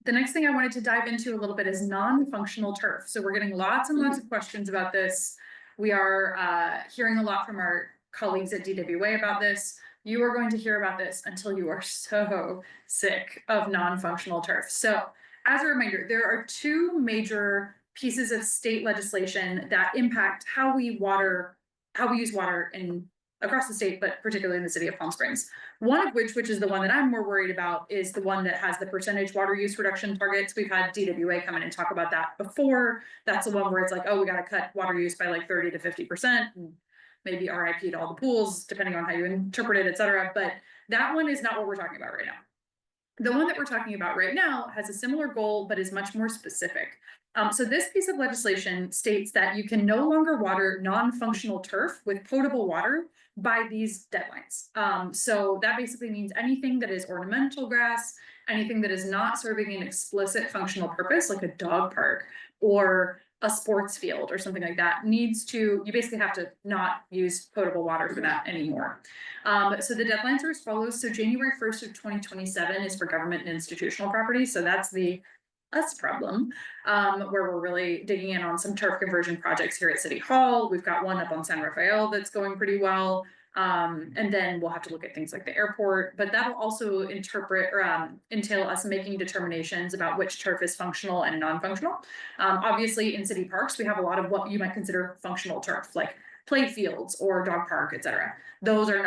The next thing I wanted to dive into a little bit is non-functional turf. So we're getting lots and lots of questions about this. We are hearing a lot from our colleagues at DWA about this. You are going to hear about this until you are so sick of non-functional turf. So as a reminder, there are two major pieces of state legislation that impact how we use water in across the state, but particularly in the city of Palm Springs. One of which is the one that I'm more worried about, is the one that has the percentage water use reduction targets. We've had DWA come in and talk about that before. That's the one where it's like, oh, we gotta cut water use by like 30 to 50%. Maybe RIP to all the pools, depending on how you interpret it, et cetera. But that one is not what we're talking about right now. The one that we're talking about right now has a similar goal, but is much more specific. So this piece of legislation states that you can no longer water non-functional turf with potable water by these deadlines. So that basically means anything that is ornamental grass, anything that is not serving an explicit functional purpose, like a dog park or a sports field or something like that, you basically have to not use potable water for that anymore. So the deadlines are as follows. So January 1st of 2027 is for government and institutional property. So that's the problem, where we're really digging in on some turf conversion projects here at City Hall. We've got one up on San Rafael that's going pretty well. And then we'll have to look at things like the airport, but that'll also entail us making determinations about which turf is functional and non-functional. Obviously in city parks, we have a lot of what you might consider functional turf, like play fields or dog park, etc. Those are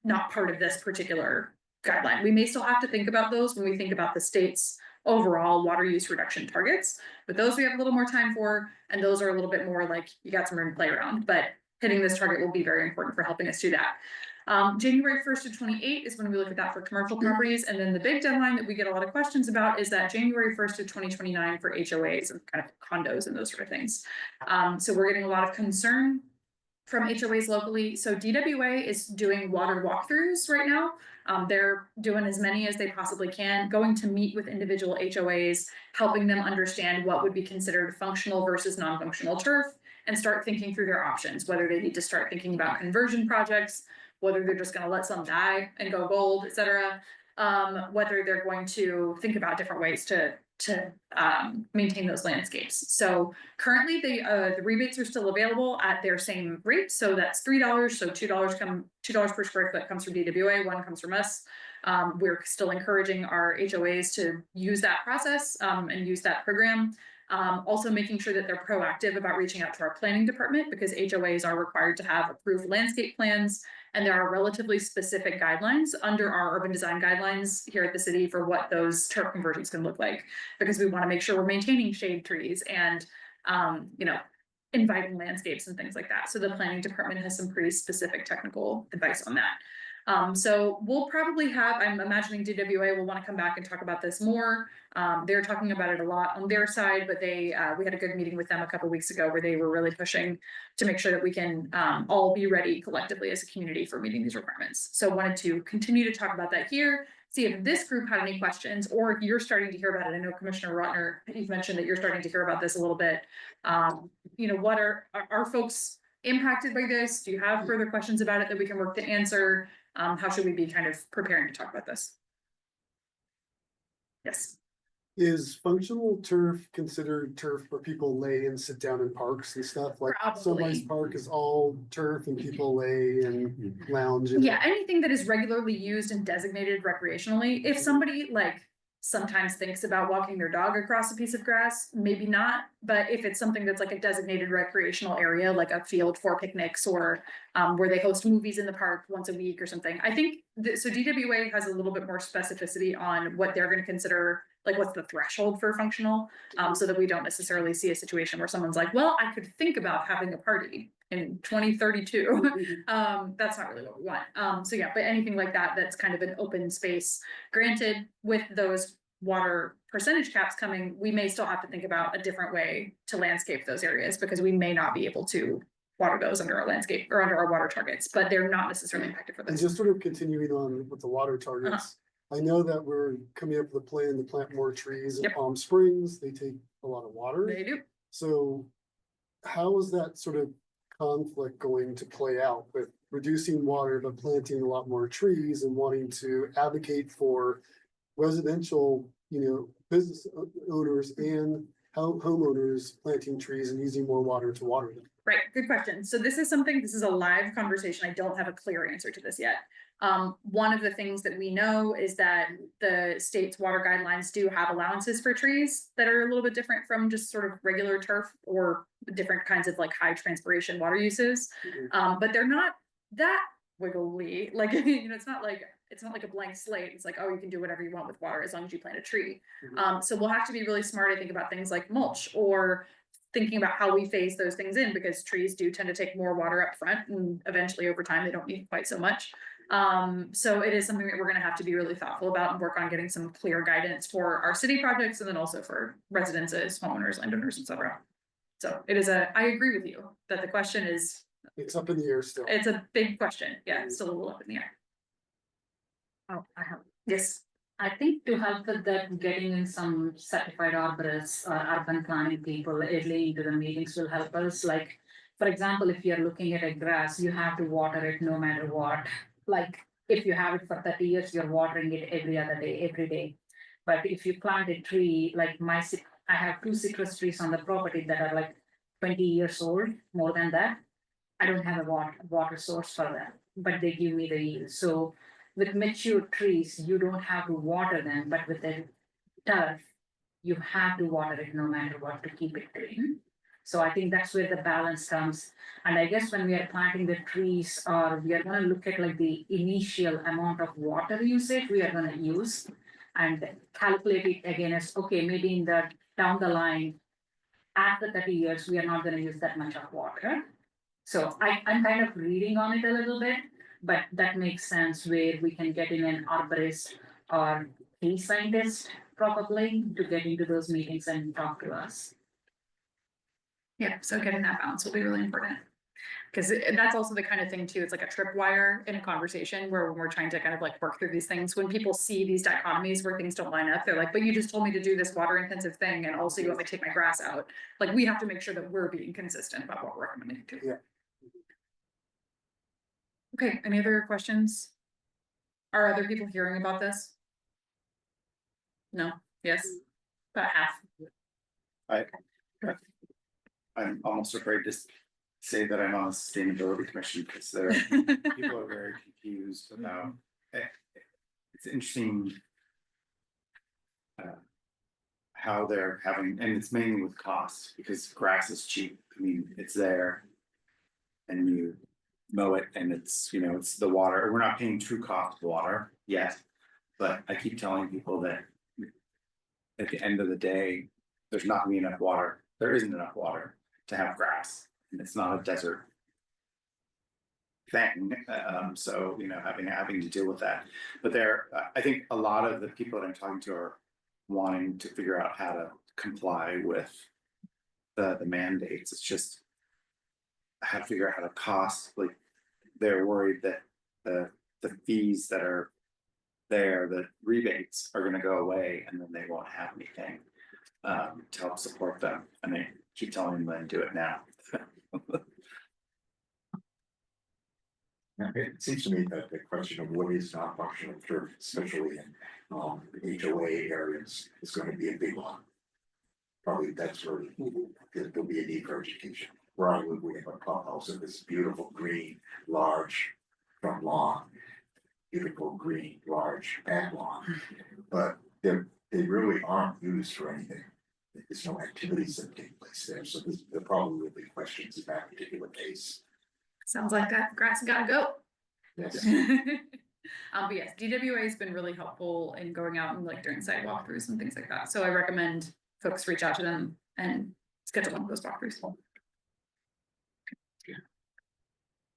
not part of this particular guideline. We may still have to think about those when we think about the state's overall water use reduction targets, but those we have a little more time for, and those are a little bit more like you got some room to play around, but hitting this target will be very important for helping us do that. January 1st to 28 is when we look at that for commercial properties, and then the big deadline that we get a lot of questions about is that January 1st to 2029 for HOAs and kind of condos and those sort of things. So we're getting a lot of concern from HOAs locally. So DWA is doing water walkthroughs right now. They're doing as many as they possibly can, going to meet with individual HOAs, helping them understand what would be considered functional versus non-functional turf, and start thinking through their options, whether they need to start thinking about conversion projects, whether they're just gonna let some die and go gold, et cetera. Whether they're going to think about different ways to maintain those landscapes. So currently the rebates are still available at their same rate. So that's $3. So $2 per square foot comes from DWA, $1 comes from us. We're still encouraging our HOAs to use that process and use that program. Also making sure that they're proactive about reaching out to our planning department, because HOAs are required to have approved landscape plans, and there are relatively specific guidelines under our urban design guidelines here at the city for what those turf conversions can look like, because we want to make sure we're maintaining shade trees and inviting landscapes and things like that. So the planning department has some pretty specific technical advice on that. So we'll probably have, I'm imagining DWA will want to come back and talk about this more. They're talking about it a lot on their side, but we had a good meeting with them a couple weeks ago where they were really pushing to make sure that we can all be ready collectively as a community for meeting these requirements. So wanted to continue to talk about that here, see if this group had any questions, or if you're starting to hear about it. I know Commissioner Rotner, you've mentioned that you're starting to hear about this a little bit. What are folks impacted by this? Do you have further questions about it that we can work to answer? How should we be kind of preparing to talk about this? Yes. Is functional turf considered turf where people lay and sit down in parks and stuff? Like Sunrise Park is all turf and people lay and lounge. Yeah, anything that is regularly used and designated recreationally. If somebody sometimes thinks about walking their dog across a piece of grass, maybe not. But if it's something that's like a designated recreational area, like a field for picnics or where they host movies in the park once a week or something, I think so DWA has a little bit more specificity on what they're going to consider, like what's the threshold for functional, so that we don't necessarily see a situation where someone's like, well, I could think about having a party in 2032. That's not really what we want. So yeah, but anything like that, that's kind of an open space. Granted, with those water percentage caps coming, we may still have to think about a different way to landscape those areas, because we may not be able to water those under our landscape or under our water targets, but they're not necessarily impacted for And this. just sort of continuing on with the water targets, I know that we're coming up with a plan to plant more trees in Palm Springs. They take a lot of water. They do. So how is that sort of conflict going to play out with reducing water, but planting a lot more trees and wanting to advocate for residential, business owners and homeowners planting trees and using more water to water them? Right, good question. So this is a live conversation. I don't have a clear answer to this yet. One of the things that we know is that the state's water guidelines do have allowances for trees that are a little bit different from just sort of regular turf or different kinds of like high transpiration water uses. But they're not that wiggly, like, you know, it's not like a blank slate. It's like, oh, you can do whatever you want with water as long as you plant a tree. So we'll have to be really smart, I think, about things like mulch or thinking about how we phase those things in, because trees do tend to take more water up front and eventually over time they don't need quite so much. So it is something that we're gonna have to be really thoughtful about and work on getting some clear guidance for our city projects and then also for residences, homeowners, landowners, etc. So it is I agree with you that the question is, It's up in the air still. it's a big question. Yeah, it's still a little up in the air. Oh, I have. Yes. I think to help with that, getting in some certified arborists or urban planning people early into the meetings will help us. Like, for example, if you're looking at a grass, you have to water it no matter what. Like, if you have it for 30 years, you're watering it every other day, every day. But if you plant a tree, like I have 2 citrus trees on the property that are like 20 years old, more than that. I don't have a water source for them, but they give me the yield. So with mature trees, you don't have to water them, but with a turf, you have to water it no matter what to keep it green. So I think that's where the balance comes. And I guess when we are planting the trees, or we are gonna look at like the initial amount of water usage we are gonna use and calculate it again as, okay, maybe in the down the line, after 30 years, we are not gonna use that much of water. So I'm kind of reading on it a little bit, but that makes sense where we can get in an arborist or tree scientist probably to get into those meetings and talk to us. Yeah, so getting that balance will be really important. Cause that's also the kind of thing too, it's like a tripwire in a conversation where when we're trying to kind of like work through these things, when people see these dichotomies where things don't line up, they're like, but you just told me to do this water intensive thing and also you want me to take my grass out. Like, we have to make sure that we're being consistent about what we're recommending to. Yeah. Okay, any other questions? Are other people hearing about this? No, yes, about half. I'm almost afraid to say that I'm on the sustainability commission because people are very confused about. It's interesting. How they're having, and it's mainly with costs because grass is cheap. I mean, it's there. And you mow it and it's, you know, it's the water. We're not paying true cost of water yet. But I keep telling people that at the end of the day, there's not gonna be enough water. There isn't enough water to have grass, and it's not a desert thing. So, you know, having to deal with that. But I think a lot of the people that I'm talking to are wanting to figure out how to comply with the mandates. It's just how to figure out how to cost, like, they're worried that the fees that are there, the rebates are gonna go away and then they won't have anything to help support them. And they keep telling them to do it now. It seems to me that the question of what is non-functional turf, especially in HOA areas, is going to be a big one. Probably that's where there'll be a need for education. Where I live, we have a clubhouse of this beautiful green, large front lawn. Beautiful green, large back lawn, but they really aren't used for anything. There's no activities that take place there, so there probably will be questions in that particular case. Sounds like that grass gotta go. Yes. But yes, DWA has been really helpful in going out and like doing site walkthroughs and things like that. So I recommend folks reach out to them and schedule one of those walkthroughs.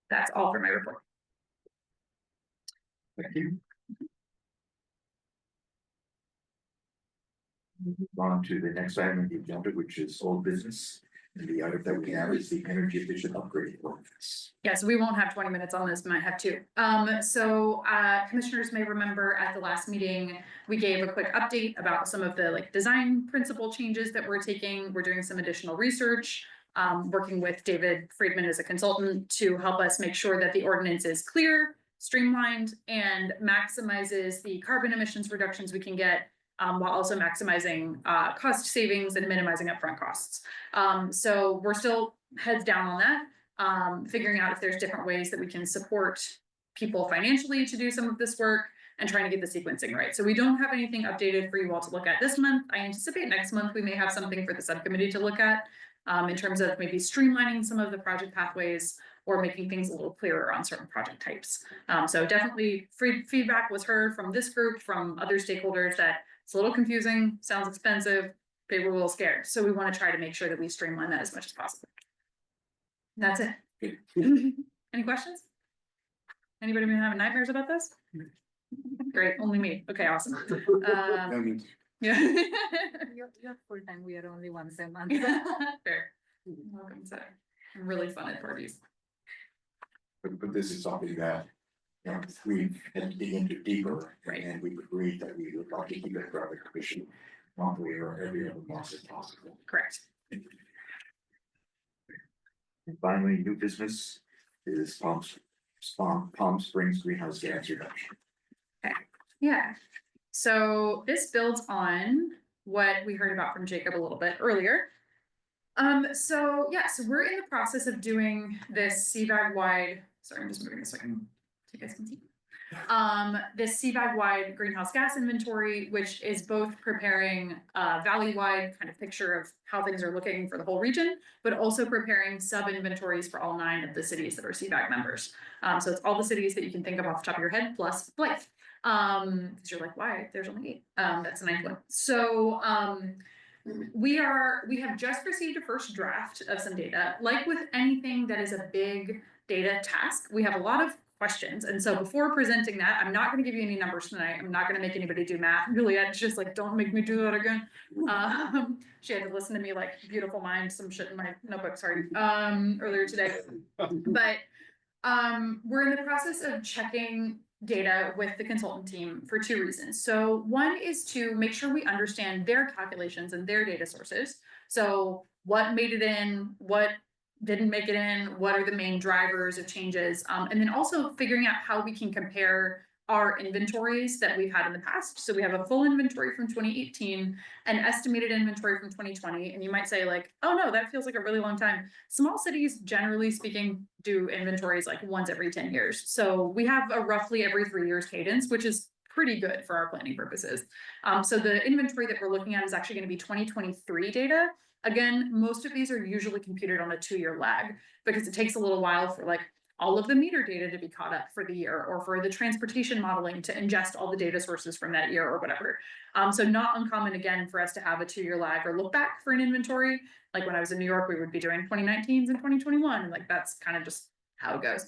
That's all for my report. Thank you. Move on to the next item on the agenda, which is old business. And the item that we have is the energy efficient upgrade ordinance. Yeah, so we won't have 20 minutes on this, might have 2. Commissioners may remember at the last meeting, we gave a quick update about some of the like design principle changes that we're taking. We're doing some additional research, working with David Friedman as a consultant to help us make sure that the ordinance is clear, streamlined, and maximizes the carbon emissions reductions we can get, while also maximizing cost savings and minimizing upfront costs. So we're still heads down on that, figuring out if there's different ways that we can support people financially to do some of this work and trying to get the sequencing right. So we don't have anything updated for you all to look at this month. I anticipate next month we may have something for the subcommittee to look at in terms of maybe streamlining some of the project pathways or making things a little clearer on certain project types. So definitely feedback was heard from this group, from other stakeholders that it's a little confusing, sounds expensive, they were a little scared. So we want to try to make sure that we streamline that as much as possible. That's it. Any questions? Anybody been having nightmares about this? Great, only me. Okay, awesome. Yeah. You're full-time, we are only once a month. Fair. Welcome to, I'm really fun at parties. But this is something that, you know, we had to dig into deeper. Right. And we agreed that we would like to keep it for the commission monthly or every other month if possible. Correct. And finally, new business is Palm Springs greenhouse gas reduction. Yeah. So this builds on what we heard about from Jacob a little bit earlier. So we're in the process of doing this CVAG wide, sorry, I'm just moving this so I can take guys can see. This CVAG wide greenhouse gas inventory, which is both preparing a valley-wide kind of picture of how things are looking for the whole region, but also preparing sub-inventories for all 9 of the cities that are CVAG members. So it's all the cities that you can think of off the top of your head, plus Blythe. Because you're like, why? There's only 8. That's a 9th one. So we have just received a first draft of some data. Like with anything that is a big data task, we have a lot of questions. And so before presenting that, I'm not going to give you any numbers tonight. I'm not going to make anybody do math. Juliet's just like, don't make me do that again. She had to listen to me like beautiful mind, some shit in my notebook, sorry, earlier today. But we're in the process of checking data with the consultant team for 2 reasons. So one is to make sure we understand their calculations and their data sources. So what made it in, what didn't make it in, what are the main drivers of changes, and then also figuring out how we can compare our inventories that we've had in the past. So we have a full inventory from 2018, an estimated inventory from 2020, and you might say like, oh no, that feels like a really long time. Small cities, generally speaking, do inventories like once every 10 years. So we have a roughly every 3 years cadence, which is pretty good for our planning purposes. So the inventory that we're looking at is actually going to be 2023 data. Again, most of these are usually computed on a 2-year lag because it takes a little while for like all of the meter data to be caught up for the year, or for the transportation modeling to ingest all the data sources from that year or whatever. So not uncommon again for us to have a 2-year lag or look back for an inventory. Like when I was in New York, we would be doing 2019s and 2021, and like that's kind of just how it goes.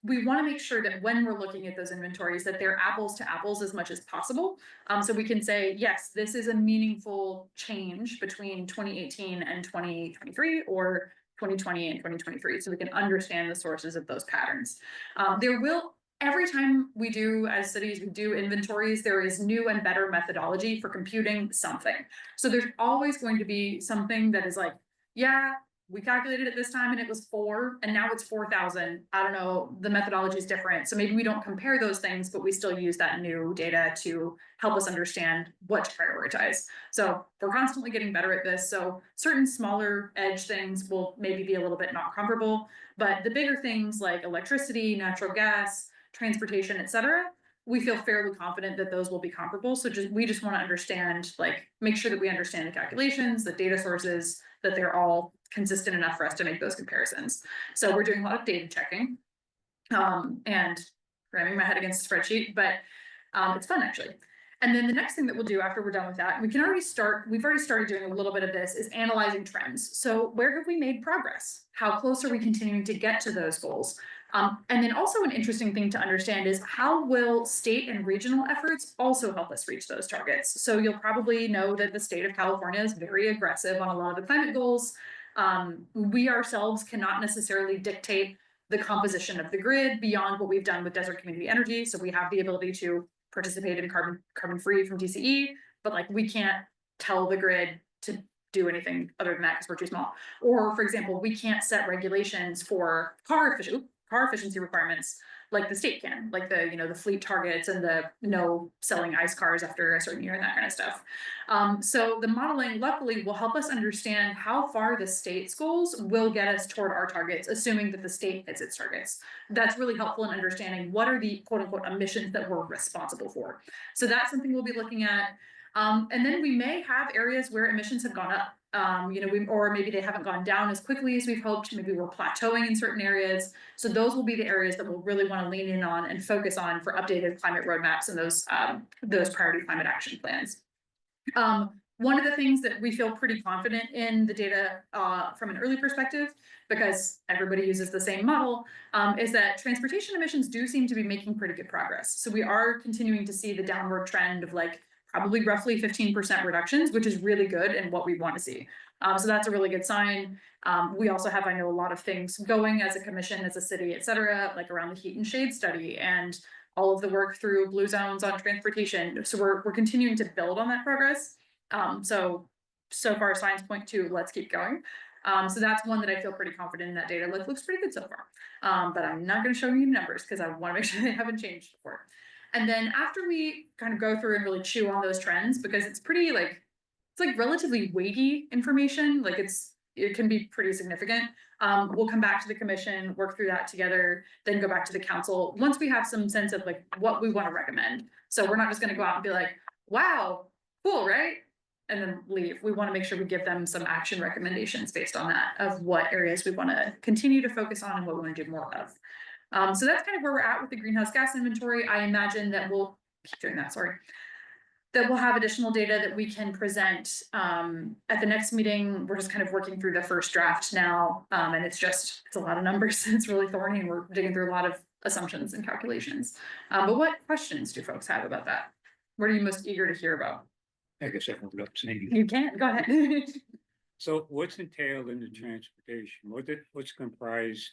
We want to make sure that when we're looking at those inventories that they're apples to apples as much as possible. So we can say, yes, this is a meaningful change between 2018 and 2023, or 2020 and 2023. So we can understand the sources of those patterns. Every time we do, as cities, we do inventories, there is new and better methodology for computing something. So there's always going to be something that is like, yeah, we calculated it this time and it was 4 and now it's 4,000. I don't know, the methodology is different. So maybe we don't compare those things, but we still use that new data to help us understand what to prioritize. So we're constantly getting better at this. So certain smaller edge things will maybe be a little bit not comparable, but the bigger things like electricity, natural gas, transportation, et cetera, we feel fairly confident that those will be comparable. So we just want to understand, like, make sure that we understand the calculations, the data sources, that they're all consistent enough for us to make those comparisons. So we're doing a lot of data checking and ramming my head against the spreadsheet, but it's fun actually. And then the next thing that we'll do after we're done with that, we've already started doing a little bit of this, is analyzing trends. So where have we made progress? How close are we continuing to get to those goals? And then also an interesting thing to understand is how will state and regional efforts also help us reach those targets? So you'll probably know that the state of California is very aggressive on a lot of the climate goals. We ourselves cannot necessarily dictate the composition of the grid beyond what we've done with Desert Community Energy. So we have the ability to participate in carbon free from DCE, but like we can't tell the grid to do anything other than that because we're too small. Or for example, we can't set regulations for car efficiency requirements like the state can, like the, you know, the fleet targets and the no selling ICE cars after a certain year and that kind of stuff. So the modeling luckily will help us understand how far the state's goals will get us toward our targets, assuming that the state hits its targets. That's really helpful in understanding what are the quote unquote emissions that we're responsible for. So that's something we'll be looking at. And then we may have areas where emissions have gone up. You know, or maybe they haven't gone down as quickly as we've hoped. Maybe we're plateauing in certain areas. So those will be the areas that we'll really want to lean in on and focus on for updated climate roadmaps and those priority climate action plans. One of the things that we feel pretty confident in the data from an early perspective, because everybody uses the same model, is that transportation emissions do seem to be making pretty good progress. So we are continuing to see the downward trend of like probably roughly 15% reductions, which is really good and what we want to see. So that's a really good sign. We also have, I know, a lot of things going as a commission, as a city, et cetera, like around the heat and shade study and all of the work through blue zones on transportation. So we're continuing to build on that progress. So far signs point to let's keep going. So that's one that I feel pretty confident in. That data looks pretty good so far. But I'm not going to show you numbers because I want to make sure they haven't changed before. And then after we kind of go through and really chew on those trends, because it's pretty like, it's like relatively weighty information, like it can be pretty significant. We'll come back to the commission, work through that together, then go back to the council once we have some sense of like what we want to recommend. So we're not just going to go out and be like, wow, cool, right? And then leave. We want to make sure we give them some action recommendations based on that of what areas we want to continue to focus on and what we want to do more of. So that's kind of where we're at with the greenhouse gas inventory. I imagine that we'll keep doing that, that we'll have additional data that we can present at the next meeting. We're just kind of working through the first draft now. And it's a lot of numbers. It's really thorny and we're digging through a lot of assumptions and calculations. But what questions do folks have about that? What are you most eager to hear about? I guess I can look up saying. You can, go ahead. So what's entailed in the transportation? What's comprised?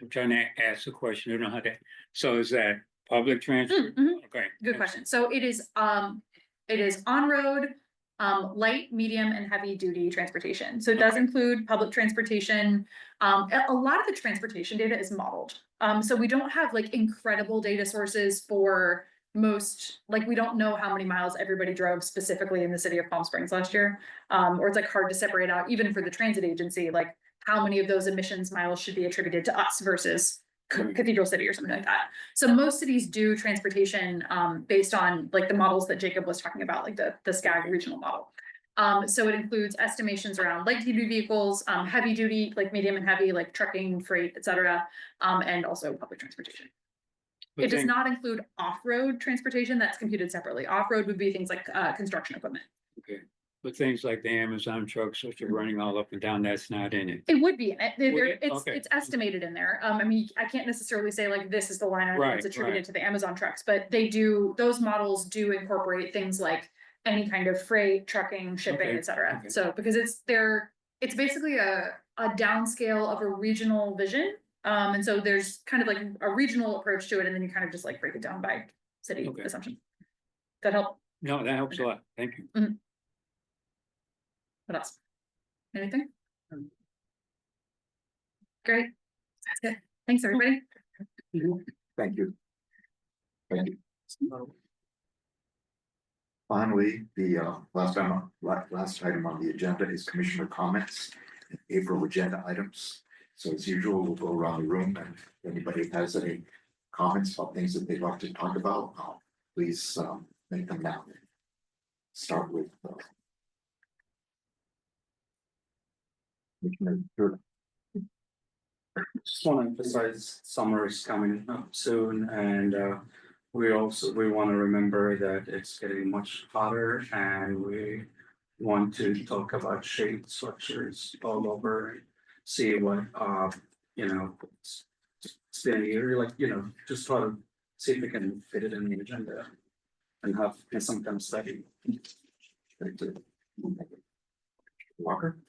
I'm trying to ask the question. I don't know how to. So is that public transport? Okay. Good question. So it is on-road, light, medium, and heavy duty transportation. So it does include public transportation. A lot of the transportation data is modeled. So we don't have like incredible data sources for most, like we don't know how many miles everybody drove specifically in the city of Palm Springs last year. Or it's like hard to separate out even for the transit agency, like how many of those emissions miles should be attributed to us versus Cathedral City or something like that. So most cities do transportation based on like the models that Jacob was talking about, like the SCAG regional model. So it includes estimations around light duty vehicles, heavy duty, like medium and heavy, like trucking, freight, et cetera, and also public transportation. It does not include off-road transportation. That's computed separately. Off-road would be things like construction equipment. Okay. But things like the Amazon trucks, which are running all up and down, that's not in it. It would be in it. Okay. It's estimated in there. I mean, I can't necessarily say like this is the line item that's attributed to the Amazon trucks, but those models do incorporate things like any kind of freight, trucking, shipping, et cetera. Okay. So because it's basically a downscale of a regional vision. And so there's kind of like a regional approach to it, and then you kind of just like break it down by city assumption. That help? No, that helps a lot. Thank you. What else? Anything? Great. That's good. Thanks, everybody. Thank you. Thank you. Finally, the last item on the agenda is commissioner comments, and April agenda items. So as usual, we'll go around the room, and if anybody has any comments about things that they'd like to talk about, please make them now. Start with Just want to emphasize summer is coming up soon, and we want to remember that it's getting much hotter, and we want to talk about shade structures all over. See what it's been a year, like just try to see if we can fit it in the agenda and have some kind of study. Walker.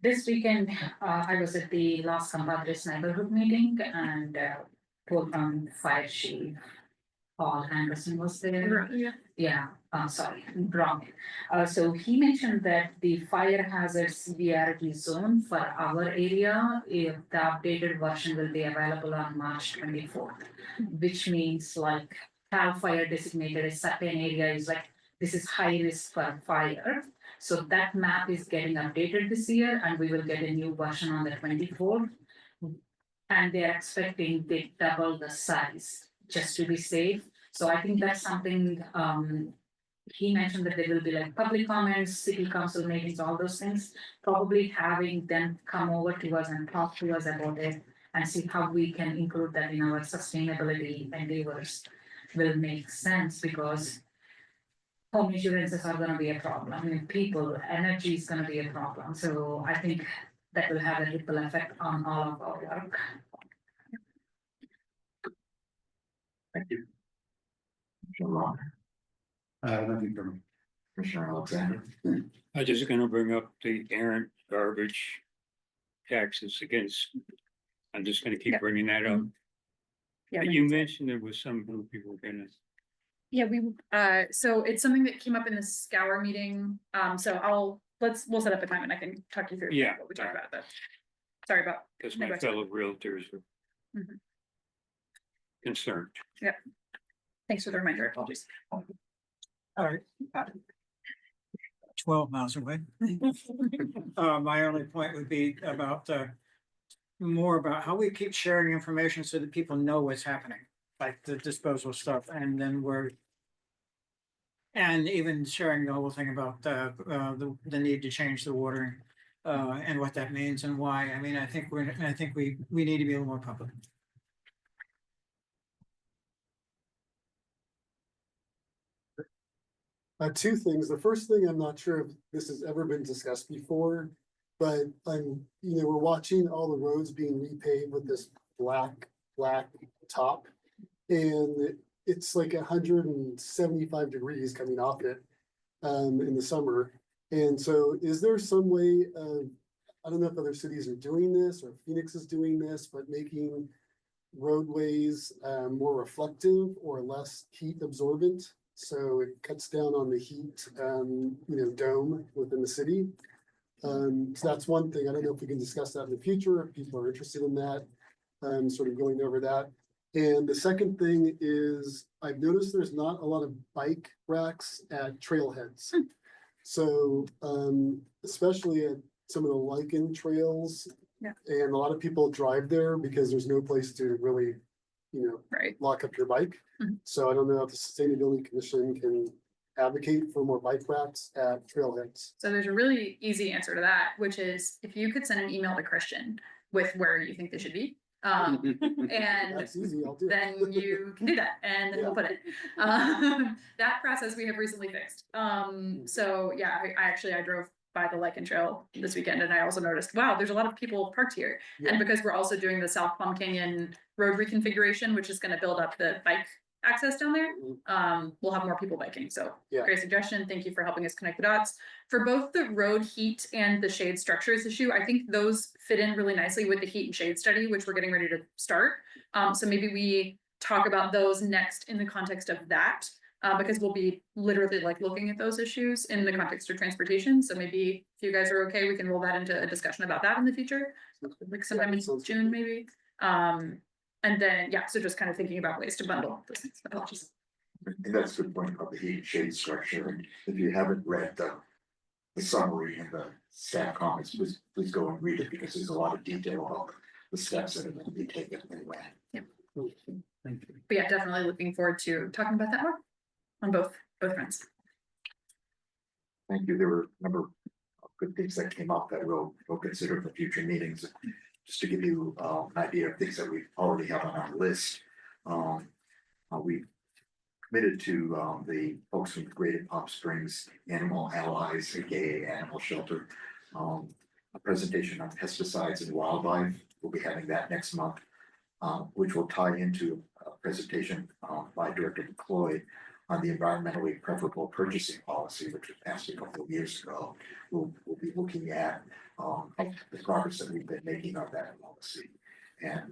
This weekend, I was at the Los Compadres neighborhood meeting, and Program Fire Chief Paul Anderson was there. Yeah. Yeah, sorry, wrong. So he mentioned that the fire hazard severity zone for our area, if the updated version will be available on March 24th. Which means like CAL FIRE designated a certain area is like, this is high risk for fire. So that map is getting updated this year and we will get a new version on the 24th. And they're expecting they double the size just to be safe. So I think that's something, he mentioned that there will be like public comments, city council meetings, all those things. Probably having them come over to us and talk to us about it and see how we can include that in our sustainability endeavors will make sense because home insurances are gonna be a problem. I mean, people, energy is gonna be a problem. So I think that will have a ripple effect on all of our work. Thank you. Commissioner Ron, Nothing for me. Commissioner Alexander. I'm just gonna bring up the errant garbage taxes against. I'm just gonna keep Yeah. bringing that up. Yeah, You mentioned there was some group you were gonna, yeah, so it's something that came up in the Scour meeting, so we'll set up a time and I can talk you through. Yeah. What we talked about that. Sorry about. because No, my go ahead. fellow realtors are Mhm. concerned. Thanks for the reminder, apologies. All right. 12 miles away. My only point would be about, more about how we keep sharing information so that people know what's happening, like the disposal stuff, and then and even sharing the whole thing about, the need to change the watering, and what that means and why. I mean, I think we need to be a little more public. Two things. The first thing, I'm not sure if this has ever been discussed before, but we're watching all the roads being repaved with this black top. And it's like 175 degrees coming off it in the summer. And so is there some way of, I don't know if other cities are doing this or Phoenix is doing this, but making roadways more reflective or less heat absorbent? So it cuts down on the heat, dome within the city. So that's one thing. I don't know if we can discuss that in the future, if people are interested in that, sort of going over that. And the second thing is I've noticed there's not a lot of bike racks at trailheads. So, especially at some of the Lichen trails. Yeah. And a lot of people drive there because there's no place to really, Right. lock up your bike. Mhm. So I don't know if the Sustainability Commission can advocate for more bike racks at trailheads. So there's a really easy answer to that, which is if you could send an email to Christian with where you think they should be. And That's easy, I'll do it. then you can do that and then we'll put it. That process we have recently fixed. So yeah, I drove by the Lichen Trail this weekend and I also noticed, wow, there's a lot of people parked here. Yeah. And because we're also doing the South Plum Canyon road reconfiguration, which is gonna build up the bike access down there, we'll have more people biking. So Yeah. great suggestion. Thank you for helping us connect the dots. For both the road heat and the shade structures issue, I think those fit in really nicely with the heat and shade study, which we're getting ready to start. So maybe we talk about those next in the context of that, because we'll be literally like looking at those issues in the context of transportation. So maybe if you guys are okay, we can roll that into a discussion about that in the future, like sometime in sounds good. June, maybe. And then, yeah, so just kind of thinking about ways to bundle those things. Apologies. And that's a good point about the heat and shade structure. And if you haven't read the summary and the staff comments, please go and read it because there's a lot of detail about the steps that are going to be taken anyway. Thank you. But yeah, definitely looking forward to talking about that more on both fronts. Thank you. There were a number of good things that came up that we'll consider for future meetings. Just to give you an idea of things that we already have on our list. We committed to the folks from Greater Palm Springs Animal Allies, aka Animal Shelter. A presentation on pesticides and wildlife. We'll be having that next month, which will tie into a presentation by Director McCloy on the environmentally preferable purchasing policy, which was passed a couple of years ago. We'll be looking at the progress that we've been making on that policy, and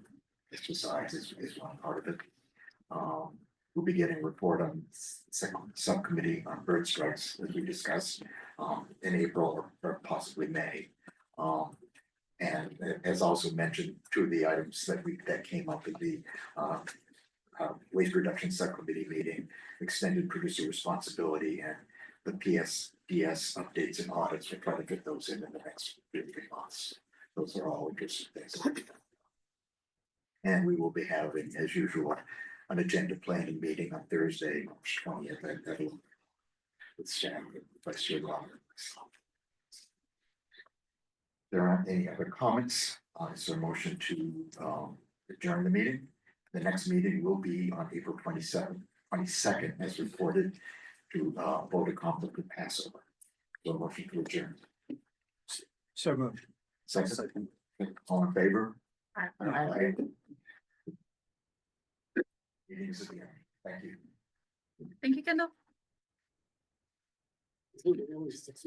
pesticides is one part of it. we'll be getting a report on second subcommittee on bird strikes, as we discussed, in April or possibly May. And as also mentioned, two of the items that came up at the, waste reduction subcommittee meeting, extended producer responsibility and the PS updates and audits. We'll try to get those in the next 3 months. Those are all interesting things. And we will be having, as usual, an agenda planning meeting on Thursday, March 20th, and that'll with Sam, Vice Chair Robert. There aren't any other comments, is there a motion to adjourn the meeting? The next meeting will be on April 22nd, as reported, to vote a conflict with Passover. So motion to adjourn. So moved. Second, all in favor? Aye. Meetings at the end. Thank you. Thank you, Kendall. It's really 6